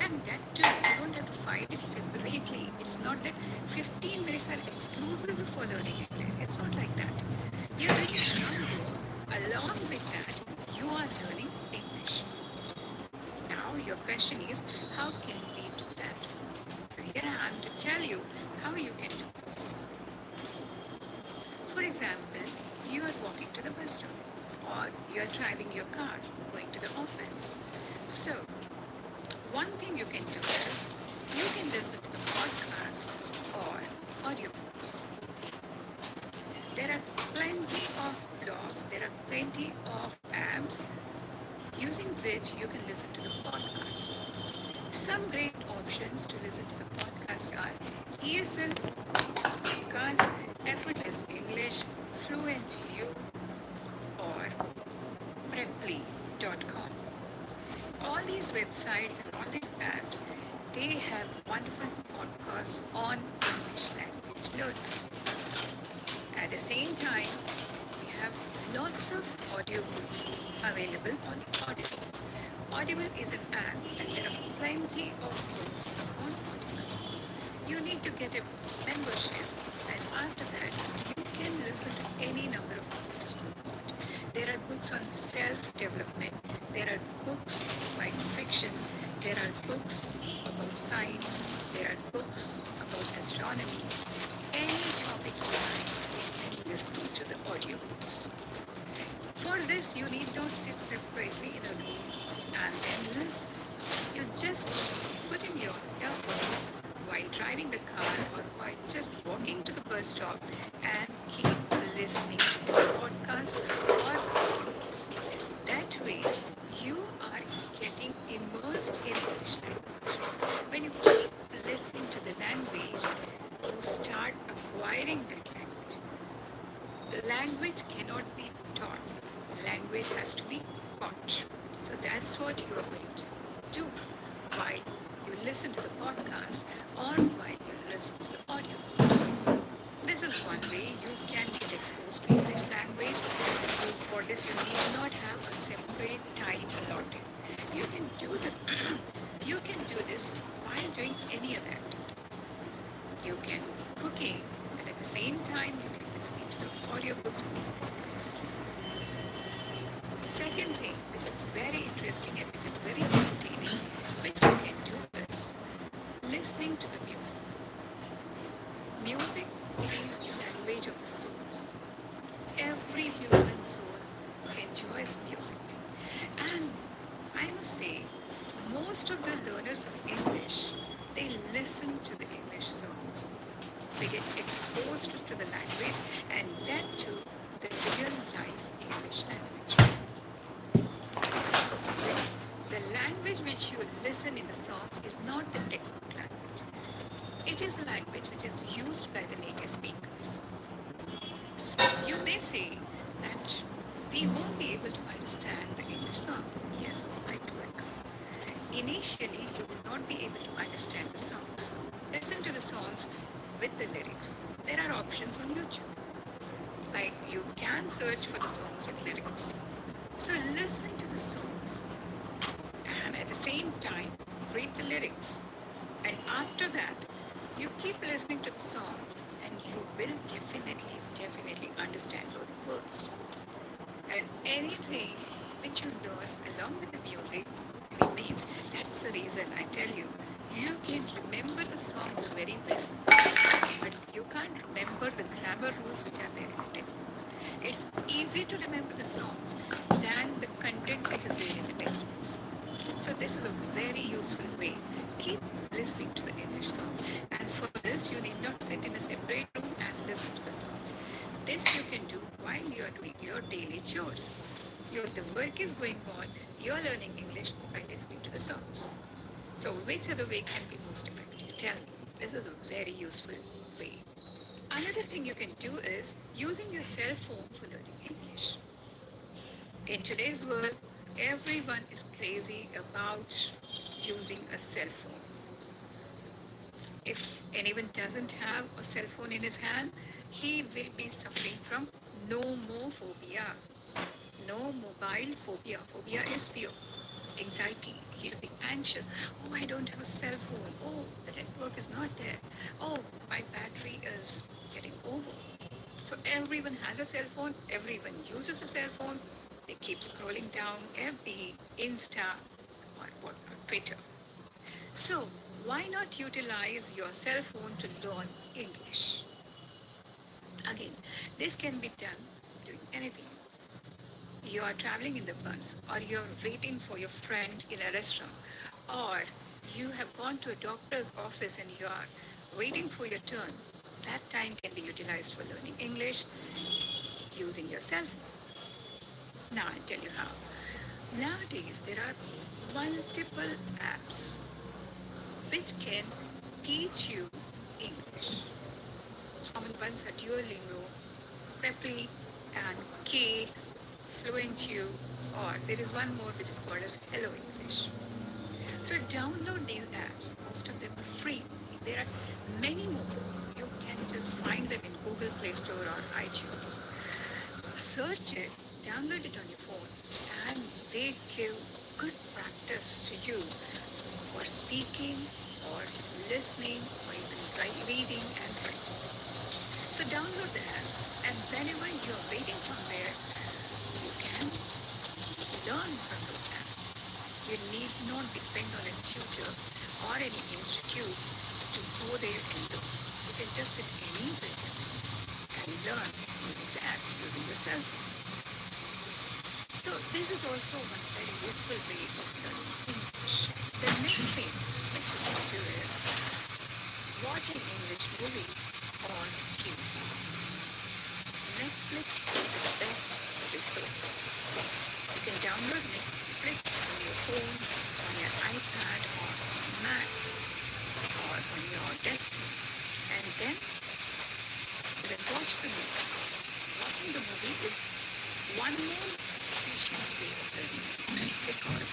And that too, you don't have to find it separately. It's not that 15 minutes are exclusive for learning English. It's not like that. You're doing some work. Along with that, you are learning English. Now, your question is, how can we do that? So, here I am to tell you how you can do this. For example, you are walking to the bus stop, or you are driving your car going to the office. So, one thing you can do is you can listen to the podcast or audiobooks. There are plenty of blogs, there are plenty of apps using which you can listen to the podcasts. Some great options to listen to the podcasts are ESL Podcast, Effortless English, Fluent U, or Preply.com. All these websites and all these apps, they have wonderful podcasts on English language learning. At the same time, we have lots of audiobooks available on Audible. Audible is an app and there are plenty of books on Audible. You need to get a membership, and after that, you can listen to any number of books you want. There are books on self-development, there are books by fiction, there are books about science, there are books about astronomy. Any topic you like, you can listen to the audiobooks. For this, you need not sit separately in a room and then listen. You just put in your earphones while driving the car or while just walking to the bus stop and keep listening to this podcast or audiobooks. That way, you are getting immersed in English language. When you keep listening to the language, you start acquiring that language. Language cannot be taught. Language has to be caught. So that's what you are going to do while you listen to the podcast or while you listen to the audiobooks. This is one way you can get exposed to English language. For this, you need not have a separate time allotted. You can do you can do this while doing any other activity. You can be cooking, and at the same time, you can listen to the audiobooks and the podcast. Second thing, which is very interesting and which is very entertaining, which you can do is listening to the music. Music is the language of the soul. Every human soul enjoys music. And I must say, most of the learners of English, they listen to the English songs. They get exposed to the language and that too, the real life English language. The language which you listen in the songs is not the text it is a language which is used by the native speakers. So you may say that we won't be able to understand the English songs. Yes, I do agree. Initially, you will not be able to understand the songs. Listen to the songs with the lyrics. There are options on YouTube. Like you can search for the songs with lyrics. So listen to the songs and at the same time read the lyrics. And after that, you keep listening to the song and you will definitely understand all the words. And anything which you learn along with the music remains. That's the reason I tell you, you can remember the songs very well, but you can't remember the grammar rules which are there in the text. It's easy to remember the songs than the content which is there in the textbooks. So this is a very useful way. Keep listening to the English songs. And for this, you need not sit in a separate room and listen to the songs. This you can do while you are doing your daily chores. The work is going on, you're learning English by listening to the songs. So which other way can be most effective? Tell me. This is a very useful way. Another thing you can do is using your cell phone for learning English. In today's world, everyone is crazy about using a cell phone. If anyone doesn't have a cell phone in his hand, he will be suffering from nomophobia. No mobile phobia. Phobia is fear, anxiety. He'll be anxious. Oh, I don't have a cell phone. Oh, the network is not there. Oh, my battery is getting over. So everyone has a cell phone. Everyone uses a cell phone. They keep scrolling down FB, Insta, or Twitter. So why not utilize your cell phone to learn English? Again, this can be done doing anything. You are traveling in the bus, or you're waiting for your friend in a restaurant, or you have gone to a doctor's office and you are waiting for your turn. That time can be utilized for learning English using your cell phone. Now I'll tell you how. Nowadays, there are multiple apps which can teach you English. Common ones are Duolingo, Preply, and K, FluentU, or there is one more which is called as Hello English. So download these apps. Most of them are free. There are many more. You can just find them in Google Play Store or iTunes. Search it, download it on your phone, and they give good practice to you for speaking or listening or even reading and writing. So download the apps, and whenever you're waiting somewhere, you can learn from those apps. You need not depend on a tutor or any institute to go there and learn. You can just sit anywhere and learn using the apps, using your cell phone. So this is also one very useful way of learning English. The next thing that you can do is watching English movies on TV series. Netflix is the best resource. You can download Netflix on your phone, on your iPad, or on Mac, or on your desktop, and then you can watch the movie. Watching the movie is one more efficient way of learning English because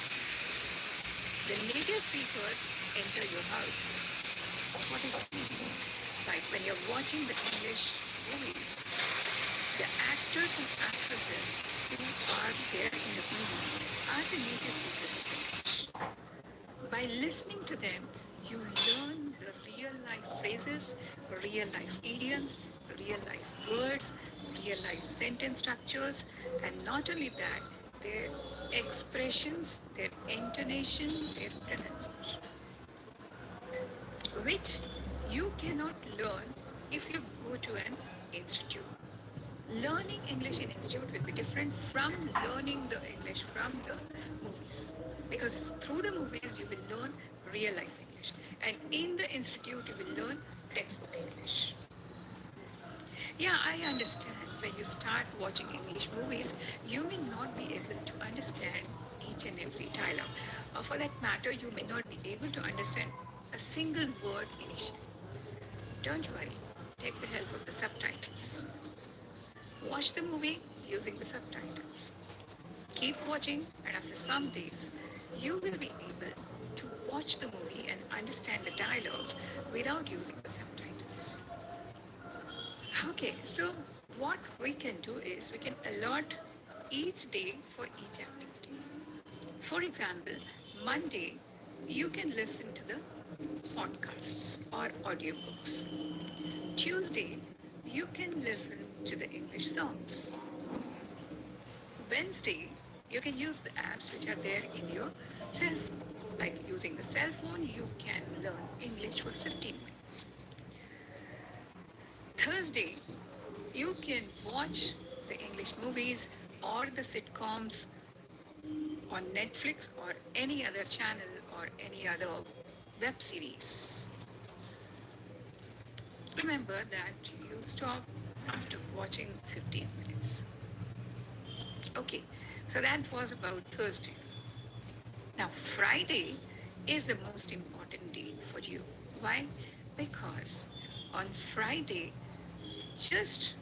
the native speakers enter your house. What is meaning? Like when you're watching the English movies, the actors and actresses who are there in the movie are the native speakers of English. By listening to them, you learn the real life phrases, real life idioms, real life words, real life sentence structures, and not only that, their expressions, their intonation, their pronunciation, which you cannot learn if you go to an institute. Learning English in institute will be different from learning the English from the movies. Because through the movies you will learn real life English. And in the institute you will learn textbook English. Yeah, I understand when you start watching English movies, you may not be able to understand each and every dialogue. Or for that matter, you may not be able to understand a single word initially. Don't worry, take the help of the subtitles. Watch the movie using the subtitles. Keep watching, and after some days, you will be able to watch the movie and understand the dialogues without using the subtitles. Okay, so what we can do is we can allot each day for each activity. For example, Monday, you can listen to the podcasts or audiobooks. Tuesday, you can listen to the English songs. Wednesday, you can use the apps which are there in your cell phone. Like using the cell phone, you can learn English for 15 minutes. Thursday, you can watch the English movies or the sitcoms on Netflix or any other channel or any other web series. Remember that you stop after watching 15 minutes. Okay, so that was about Thursday. Now, Friday is the most important day for you. Why? Because on Friday, just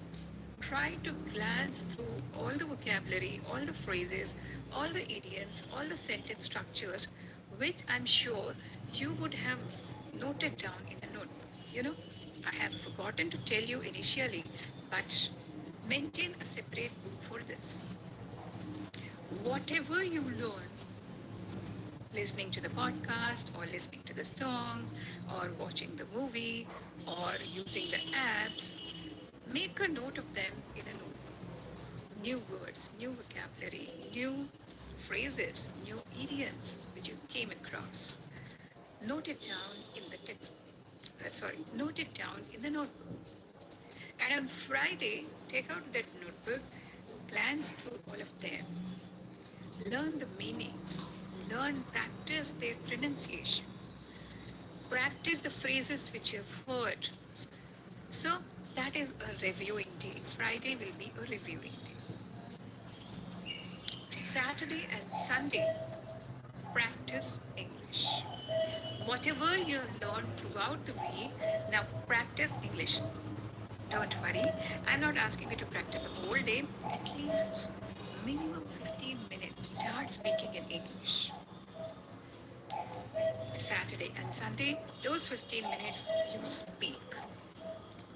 try to glance through all the vocabulary, all the phrases, all the idioms, all the sentence structures, which I'm sure you would have noted down in a notebook. I have forgotten to tell you initially, but maintain a separate book for this. Whatever you learn, listening to the podcast or listening to the song or watching the movie or using the apps, make a note of them in a notebook. New words, new vocabulary, new phrases, new idioms which you came across. Note it down in the text. Note it down in the notebook. And on Friday, take out that notebook, glance through all of them, learn the meanings, practice their pronunciation, practice the phrases which you have heard. So that is a reviewing day. Friday will be a reviewing day. Saturday and Sunday, practice English. Whatever you learn throughout the week, now practice English. Don't worry, I'm not asking you to practice the whole day. At least minimum 15 minutes. Start speaking in English. Saturday and Sunday, those 15 minutes you speak.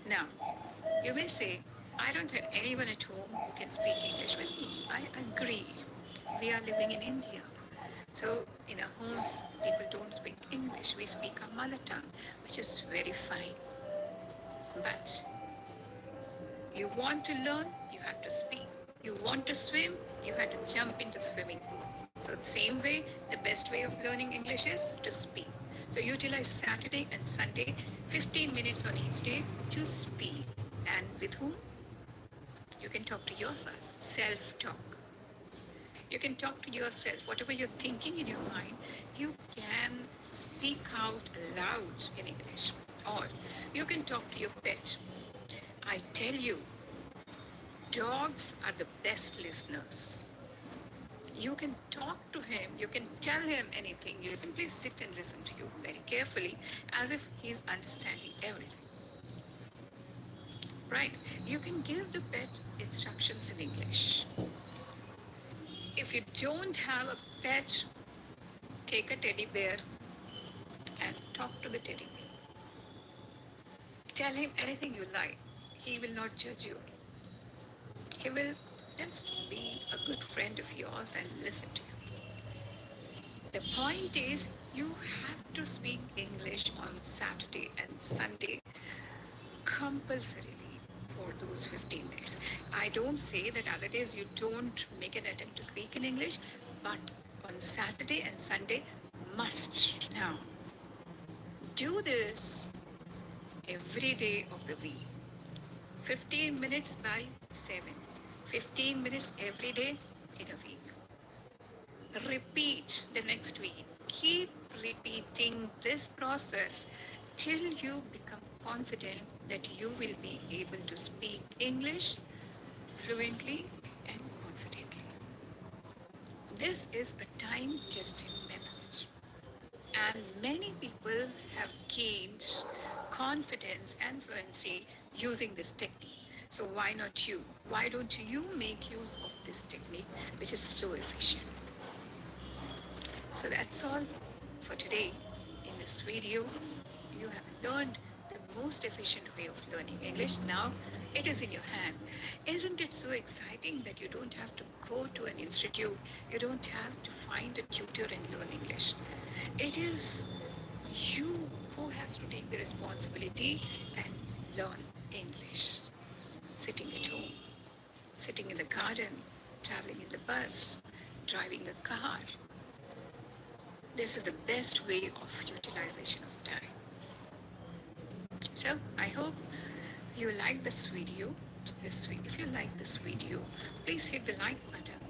Now, you may say, I don't have anyone at home who can speak English with me. I agree. We are living in India. So in our homes, people don't speak English. We speak our mother tongue, which is very fine. But you want to learn, you have to speak. You want to swim, you have to jump into the swimming pool. So the same way, the best way of learning English is to speak. So utilize Saturday and Sunday, 15 minutes on each day to speak. And with whom? You can talk to yourself, self-talk. You can talk to yourself. Whatever you're thinking in your mind, you can speak out loud in English. Or you can talk to your pet. I tell you, dogs are the best listeners. You can talk to him, you can tell him anything. You simply sit and listen to you very carefully as if he's understanding everything. Right? You can give the pet instructions in English. If you don't have a pet, take a teddy bear and talk to the teddy bear. Tell him anything you like. He will not judge you. He will just be a good friend of yours and listen to you. The point is, you have to speak English on Saturday and Sunday compulsorily for those 15 minutes. I don't say that other days you don't make an attempt to speak in English, but on Saturday and Sunday, must. Now, do this every day of the week. 15 minutes by 7. 15 minutes every day in a week. Repeat the next week. Keep repeating this process till you become confident that you will be able to speak English fluently and confidently. This is a time-tested method, and many people have gained confidence and fluency using this technique. So why not you? Why don't you make use of this technique, which is so efficient? So that's all for today. In this video, you have learned the most efficient way of learning English. Now it is in your hand. Isn't it so exciting that you don't have to go to an institute, you don't have to find a tutor and learn English? It is you who has to take the responsibility and learn English. Sitting at home, sitting in the garden, traveling in the bus, driving a car. This is the best way of utilization of time. So I hope you like this video. If you like this video, please hit the like button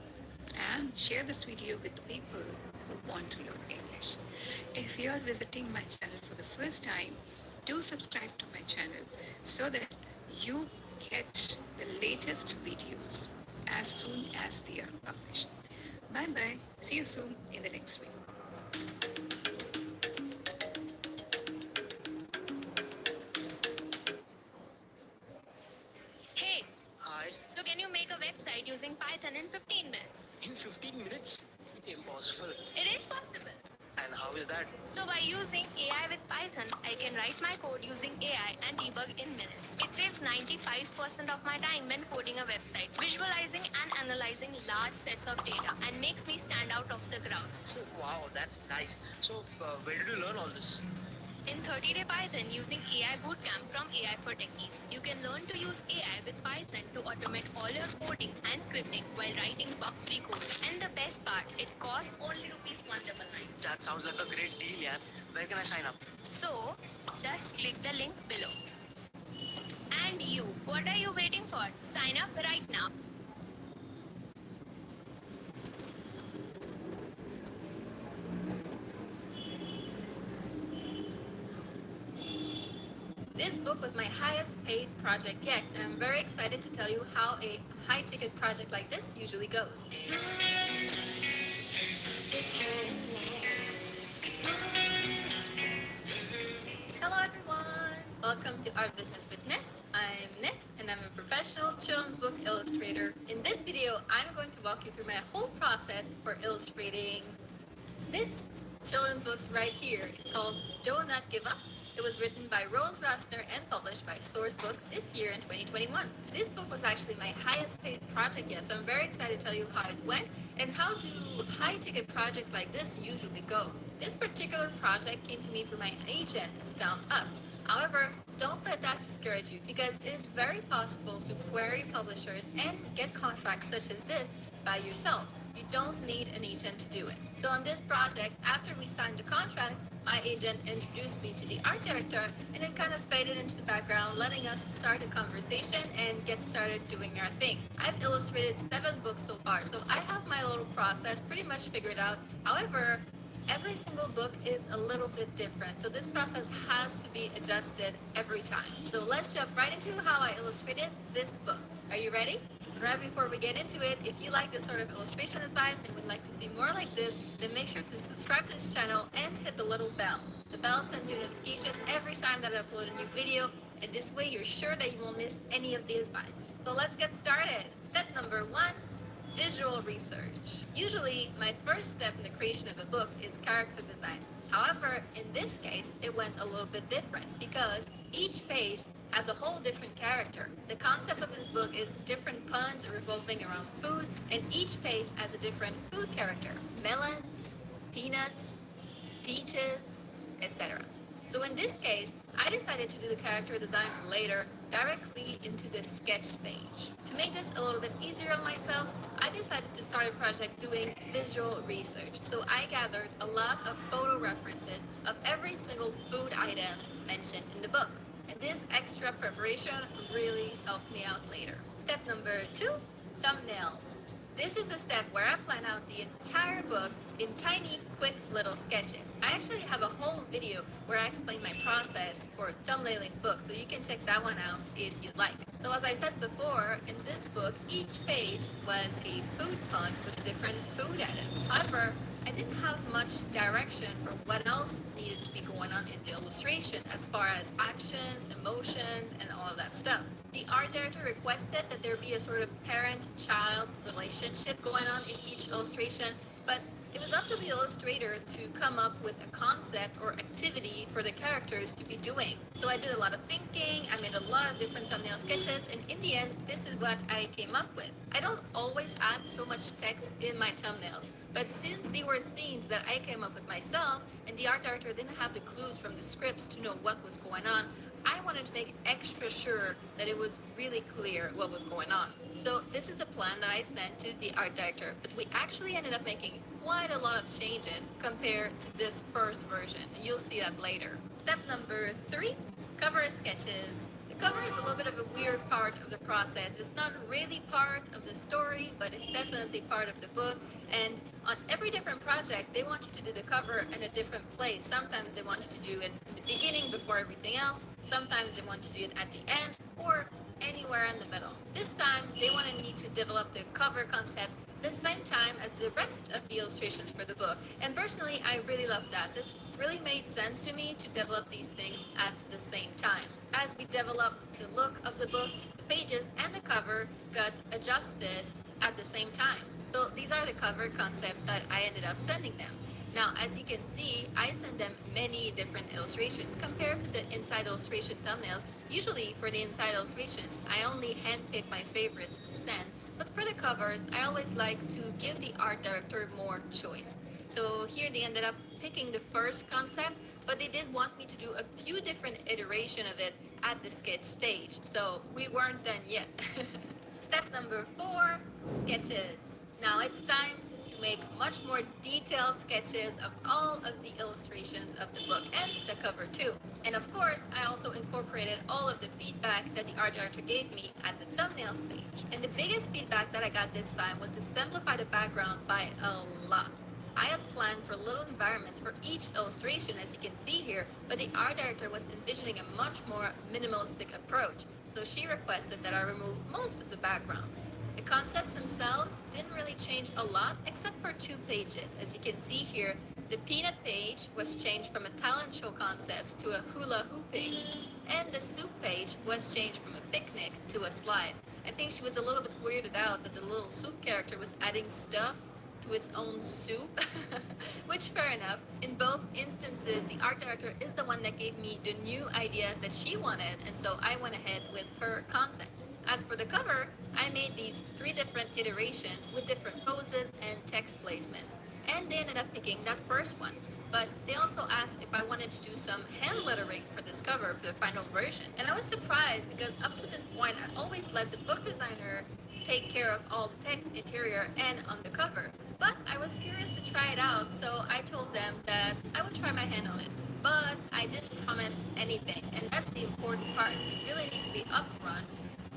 and share this video with people who want to learn English. If you are visiting my channel for the first time, do subscribe to my channel so that you get the latest videos as soon as they are published. Bye bye. See you soon in the next video. Hey, Hi. so can you make a website using Python in 15 minutes? In 15 minutes? Impossible. It is possible. And how is that? So by using AI with Python, I can write my code using AI and debug in minutes. It saves 95% of my time when coding a website, visualizing and analyzing large sets of data, and makes me stand out of the crowd. Wow, that's nice. So, where did you learn all this? In 30-day Python using AI Bootcamp from AI for Techies, you can learn to use AI with Python to automate all your coding and scripting while writing bug-free code. And the best part, it costs only rupees 199. That sounds like a great deal, yeah. Where can I sign up? So, just click the link below. And you, what are you waiting for? Sign up right now. This book was my highest paid project yet, and I'm very excited to tell you how a high ticket project like this usually goes. Hello everyone! Welcome to Art Business with Ness. I'm Ness and I'm a professional children's book illustrator. In this video, I'm going to walk you through my whole process for illustrating this children's books right here. It's called Do Not Give Up. It was written by Rose Rossner and published by Source Book this year in 2021. This book was actually my highest paid project yet, so I'm very excited to tell you how it went and how do high ticket projects like this usually go. This particular project came to me through my agent, Astound Us. However, don't let that discourage you because it is very possible to query publishers and get contracts such as this by yourself. You don't need an agent to do it. So on this project, after we signed the contract, my agent introduced me to the art director and then kind of faded into the background, letting us start a conversation and get started doing our thing. I've illustrated 7 books so far, so I have my little process pretty much figured out. However, every single book is a little bit different, so this process has to be adjusted every time. So let's jump right into how I illustrated this book. Are you ready? Right before we get into it, if you like this sort of illustration advice and would like to see more like this, then make sure to subscribe to this channel and hit the little bell. The bell sends you a notification every time that I upload a new video, and this way you're sure that you won't miss any of the advice. So let's get started. Step number 1, visual research. Usually, my first step in the creation of a book is character design. However, in this case, it went a little bit different because each page has a whole different character. The concept of this book is different puns revolving around food, and each page has a different food character. Melons, peanuts, peaches, etc. So in this case, I decided to do the character design later, directly into the sketch stage. To make this a little bit easier on myself, I decided to start a project doing visual research. So I gathered a lot of photo references of every single food item mentioned in the book. And this extra preparation really helped me out later. Step number 2, thumbnails. This is a step where I plan out the entire book in tiny, quick little sketches. I actually have a whole video where I explain my process for thumbnailing books, so you can check that one out if you'd like. So as I said before, in this book, each page was a food pun with a different food item. However, I didn't have much direction for what else needed to be going on in the illustration as far as actions, emotions, and all of that stuff. The art director requested that there be a sort of parent-child relationship going on in each illustration, but it was up to the illustrator to come up with a concept or activity for the characters to be doing. So I did a lot of thinking, I made a lot of different thumbnail sketches, and in the end, this is what I came up with. I don't always add so much text in my thumbnails, but since they were scenes that I came up with myself, and the art director didn't have the clues from the scripts to know what was going on, I wanted to make extra sure that it was really clear what was going on. So this is a plan that I sent to the art director, but we actually ended up making quite a lot of changes compared to this first version. You'll see that later. Step number 3, cover sketches. The cover is a little bit of a weird part of the process. It's not really part of the story, but it's definitely part of the book. And on every different project, they want you to do the cover in a different place. Sometimes they want you to do it in the beginning before everything else. Sometimes they want you to do it at the end or anywhere in the middle. This time, they wanted me to develop the cover concept the same time as the rest of the illustrations for the book. And personally, I really loved that. This really made sense to me to develop these things at the same time. As we developed the look of the book, the pages and the cover got adjusted at the same time. So these are the cover concepts that I ended up sending them. Now, as you can see, I send them many different illustrations compared to the inside illustration thumbnails. Usually for the inside illustrations, I only handpick my favorites to send, but for the covers, I always like to give the art director more choice. So here they ended up picking the first concept, but they did want me to do a few different iterations of it at the sketch stage. So we weren't done yet. Step number 4, sketches. Now it's time to make much more detailed sketches of all of the illustrations of the book and the cover too. And of course, I also incorporated all of the feedback that the art director gave me at the thumbnail stage. And the biggest feedback that I got this time was to simplify the backgrounds by a lot. I had planned for little environments for each illustration, as you can see here, but the art director was envisioning a much more minimalistic approach. So she requested that I remove most of the backgrounds. The concepts themselves didn't really change a lot except for 2 pages. As you can see here, the peanut page was changed from a talent show concept to a hula hooping, and the soup page was changed from a picnic to a slide. I think she was a little bit weirded out that the little soup character was adding stuff to its own soup, which fair enough. In both instances, the art director is the one that gave me the new ideas that she wanted, and so I went ahead with her concepts. As for the cover, I made these 3 different iterations with different poses and text placements, and they ended up picking that first one. But they also asked if I wanted to do some hand lettering for this cover for the final version. And I was surprised because up to this point, I always let the book designer take care of all the text, interior, and on the cover. But I was curious to try it out, so I told them that I would try my hand on it. But I didn't promise anything, and that's the important part. You really need to be upfront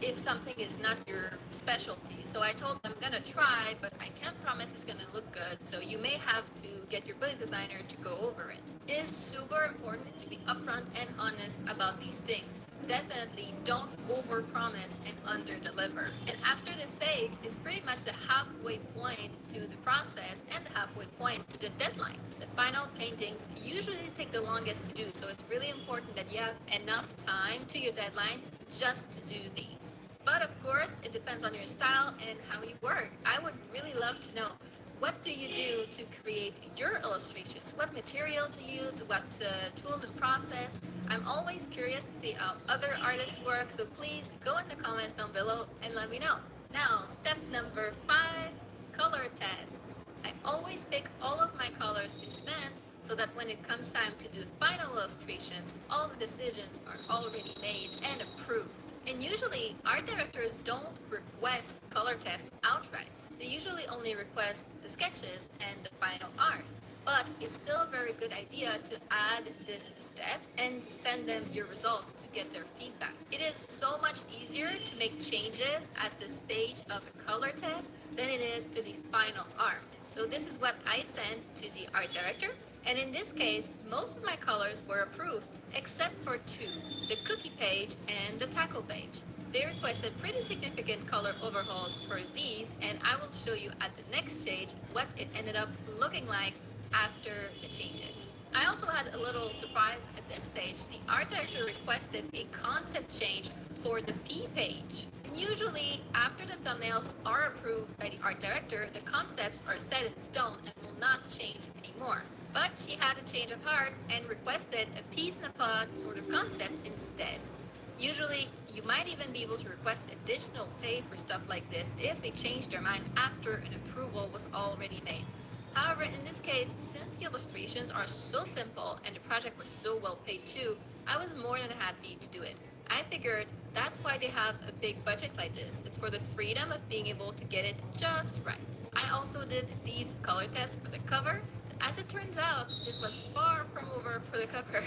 if something is not your specialty. So I told them I'm gonna try, but I can't promise it's gonna look good. So you may have to get your book designer to go over it. It is super important to be upfront and honest about these things. Definitely don't overpromise and underdeliver. And after the stage is pretty much the halfway point to the process and the halfway point to the deadline. The final paintings usually take the longest to do, so it's really important that you have enough time to your deadline just to do these. But of course, it depends on your style and how you work. I would really love to know, what do you do to create your illustrations? What materials you use? What tools and process? I'm always curious to see how other artists work, so please go in the comments down below and let me know. Now, step number 5, color tests. I always pick all of my colors in advance so that when it comes time to do the final illustrations, all the decisions are already made and approved. And usually, art directors don't request color tests outright. They usually only request the sketches and the final art. But it's still a very good idea to add this step and send them your results to get their feedback. It is so much easier to make changes at the stage of a color test than it is to the final art. So this is what I sent to the art director. And in this case, most of my colors were approved except for 2, the cookie page and the taco page. They requested pretty significant color overhauls for these, and I will show you at the next stage what it ended up looking like after the changes. I also had a little surprise at this stage. The art director requested a concept change for the P page. And usually, after the thumbnails are approved by the art director, the concepts are set in stone and will not change anymore. But she had a change of heart and requested a piece in a pod sort of concept instead. Usually, you might even be able to request additional pay for stuff like this if they changed their mind after an approval was already made. However, in this case, since the illustrations are so simple and the project was so well paid too, I was more than happy to do it. I figured that's why they have a big budget like this. It's for the freedom of being able to get it just right. I also did these color tests for the cover. As it turns out, this was far from over for the cover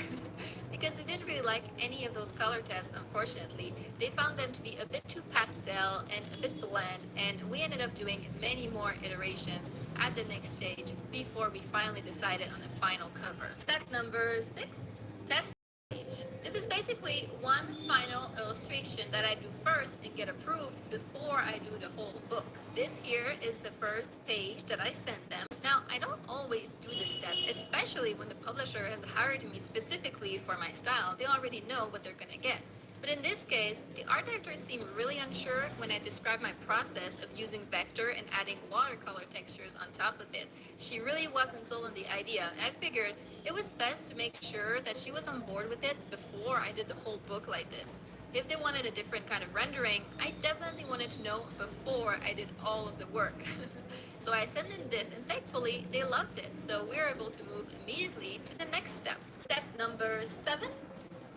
because they didn't really like any of those color tests, unfortunately. They found them to be a bit too pastel and a bit bland, and we ended up doing many more iterations at the next stage before we finally decided on the final cover. Step number 6, test page. This is basically one final illustration that I do first and get approved before I do the whole book. This here is the first page that I send them. Now, I don't always do this step, especially when the publisher has hired me specifically for my style. They already know what they're gonna get. But in this case, the art director seemed really unsure when I described my process of using vector and adding watercolor textures on top of it. She really wasn't sold on the idea, and I figured it was best to make sure that she was on board with it before I did the whole book like this. If they wanted a different kind of rendering, I definitely wanted to know before I did all of the work. So I sent them this, and thankfully they loved it. So we were able to move immediately to the next step. Step number 7,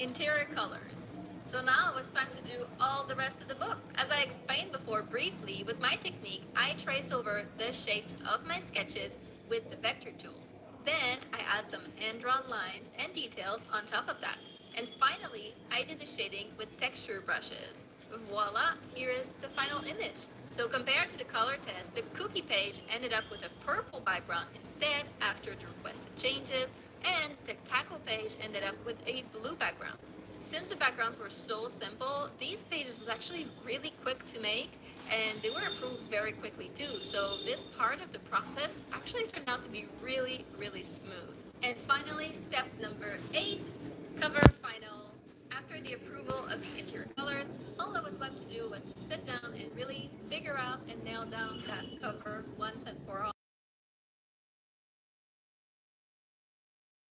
interior colors. So now it was time to do all the rest of the book. As I explained before briefly, with my technique, I trace over the shapes of my sketches with the vector tool. Then I add some hand-drawn lines and details on top of that. And finally, I did the shading with texture brushes. Voila, here is the final image. So compared to the color test, the cookie page ended up with a purple background instead after the requested changes, and the tackle page ended up with a blue background. Since the backgrounds were so simple, these pages was actually really quick to make, and they were approved very quickly too. So this part of the process actually turned out to be really, really smooth. And finally, step number 8, cover final. After the approval of the interior colors, all that was left to do was to sit down and really figure out and nail down that cover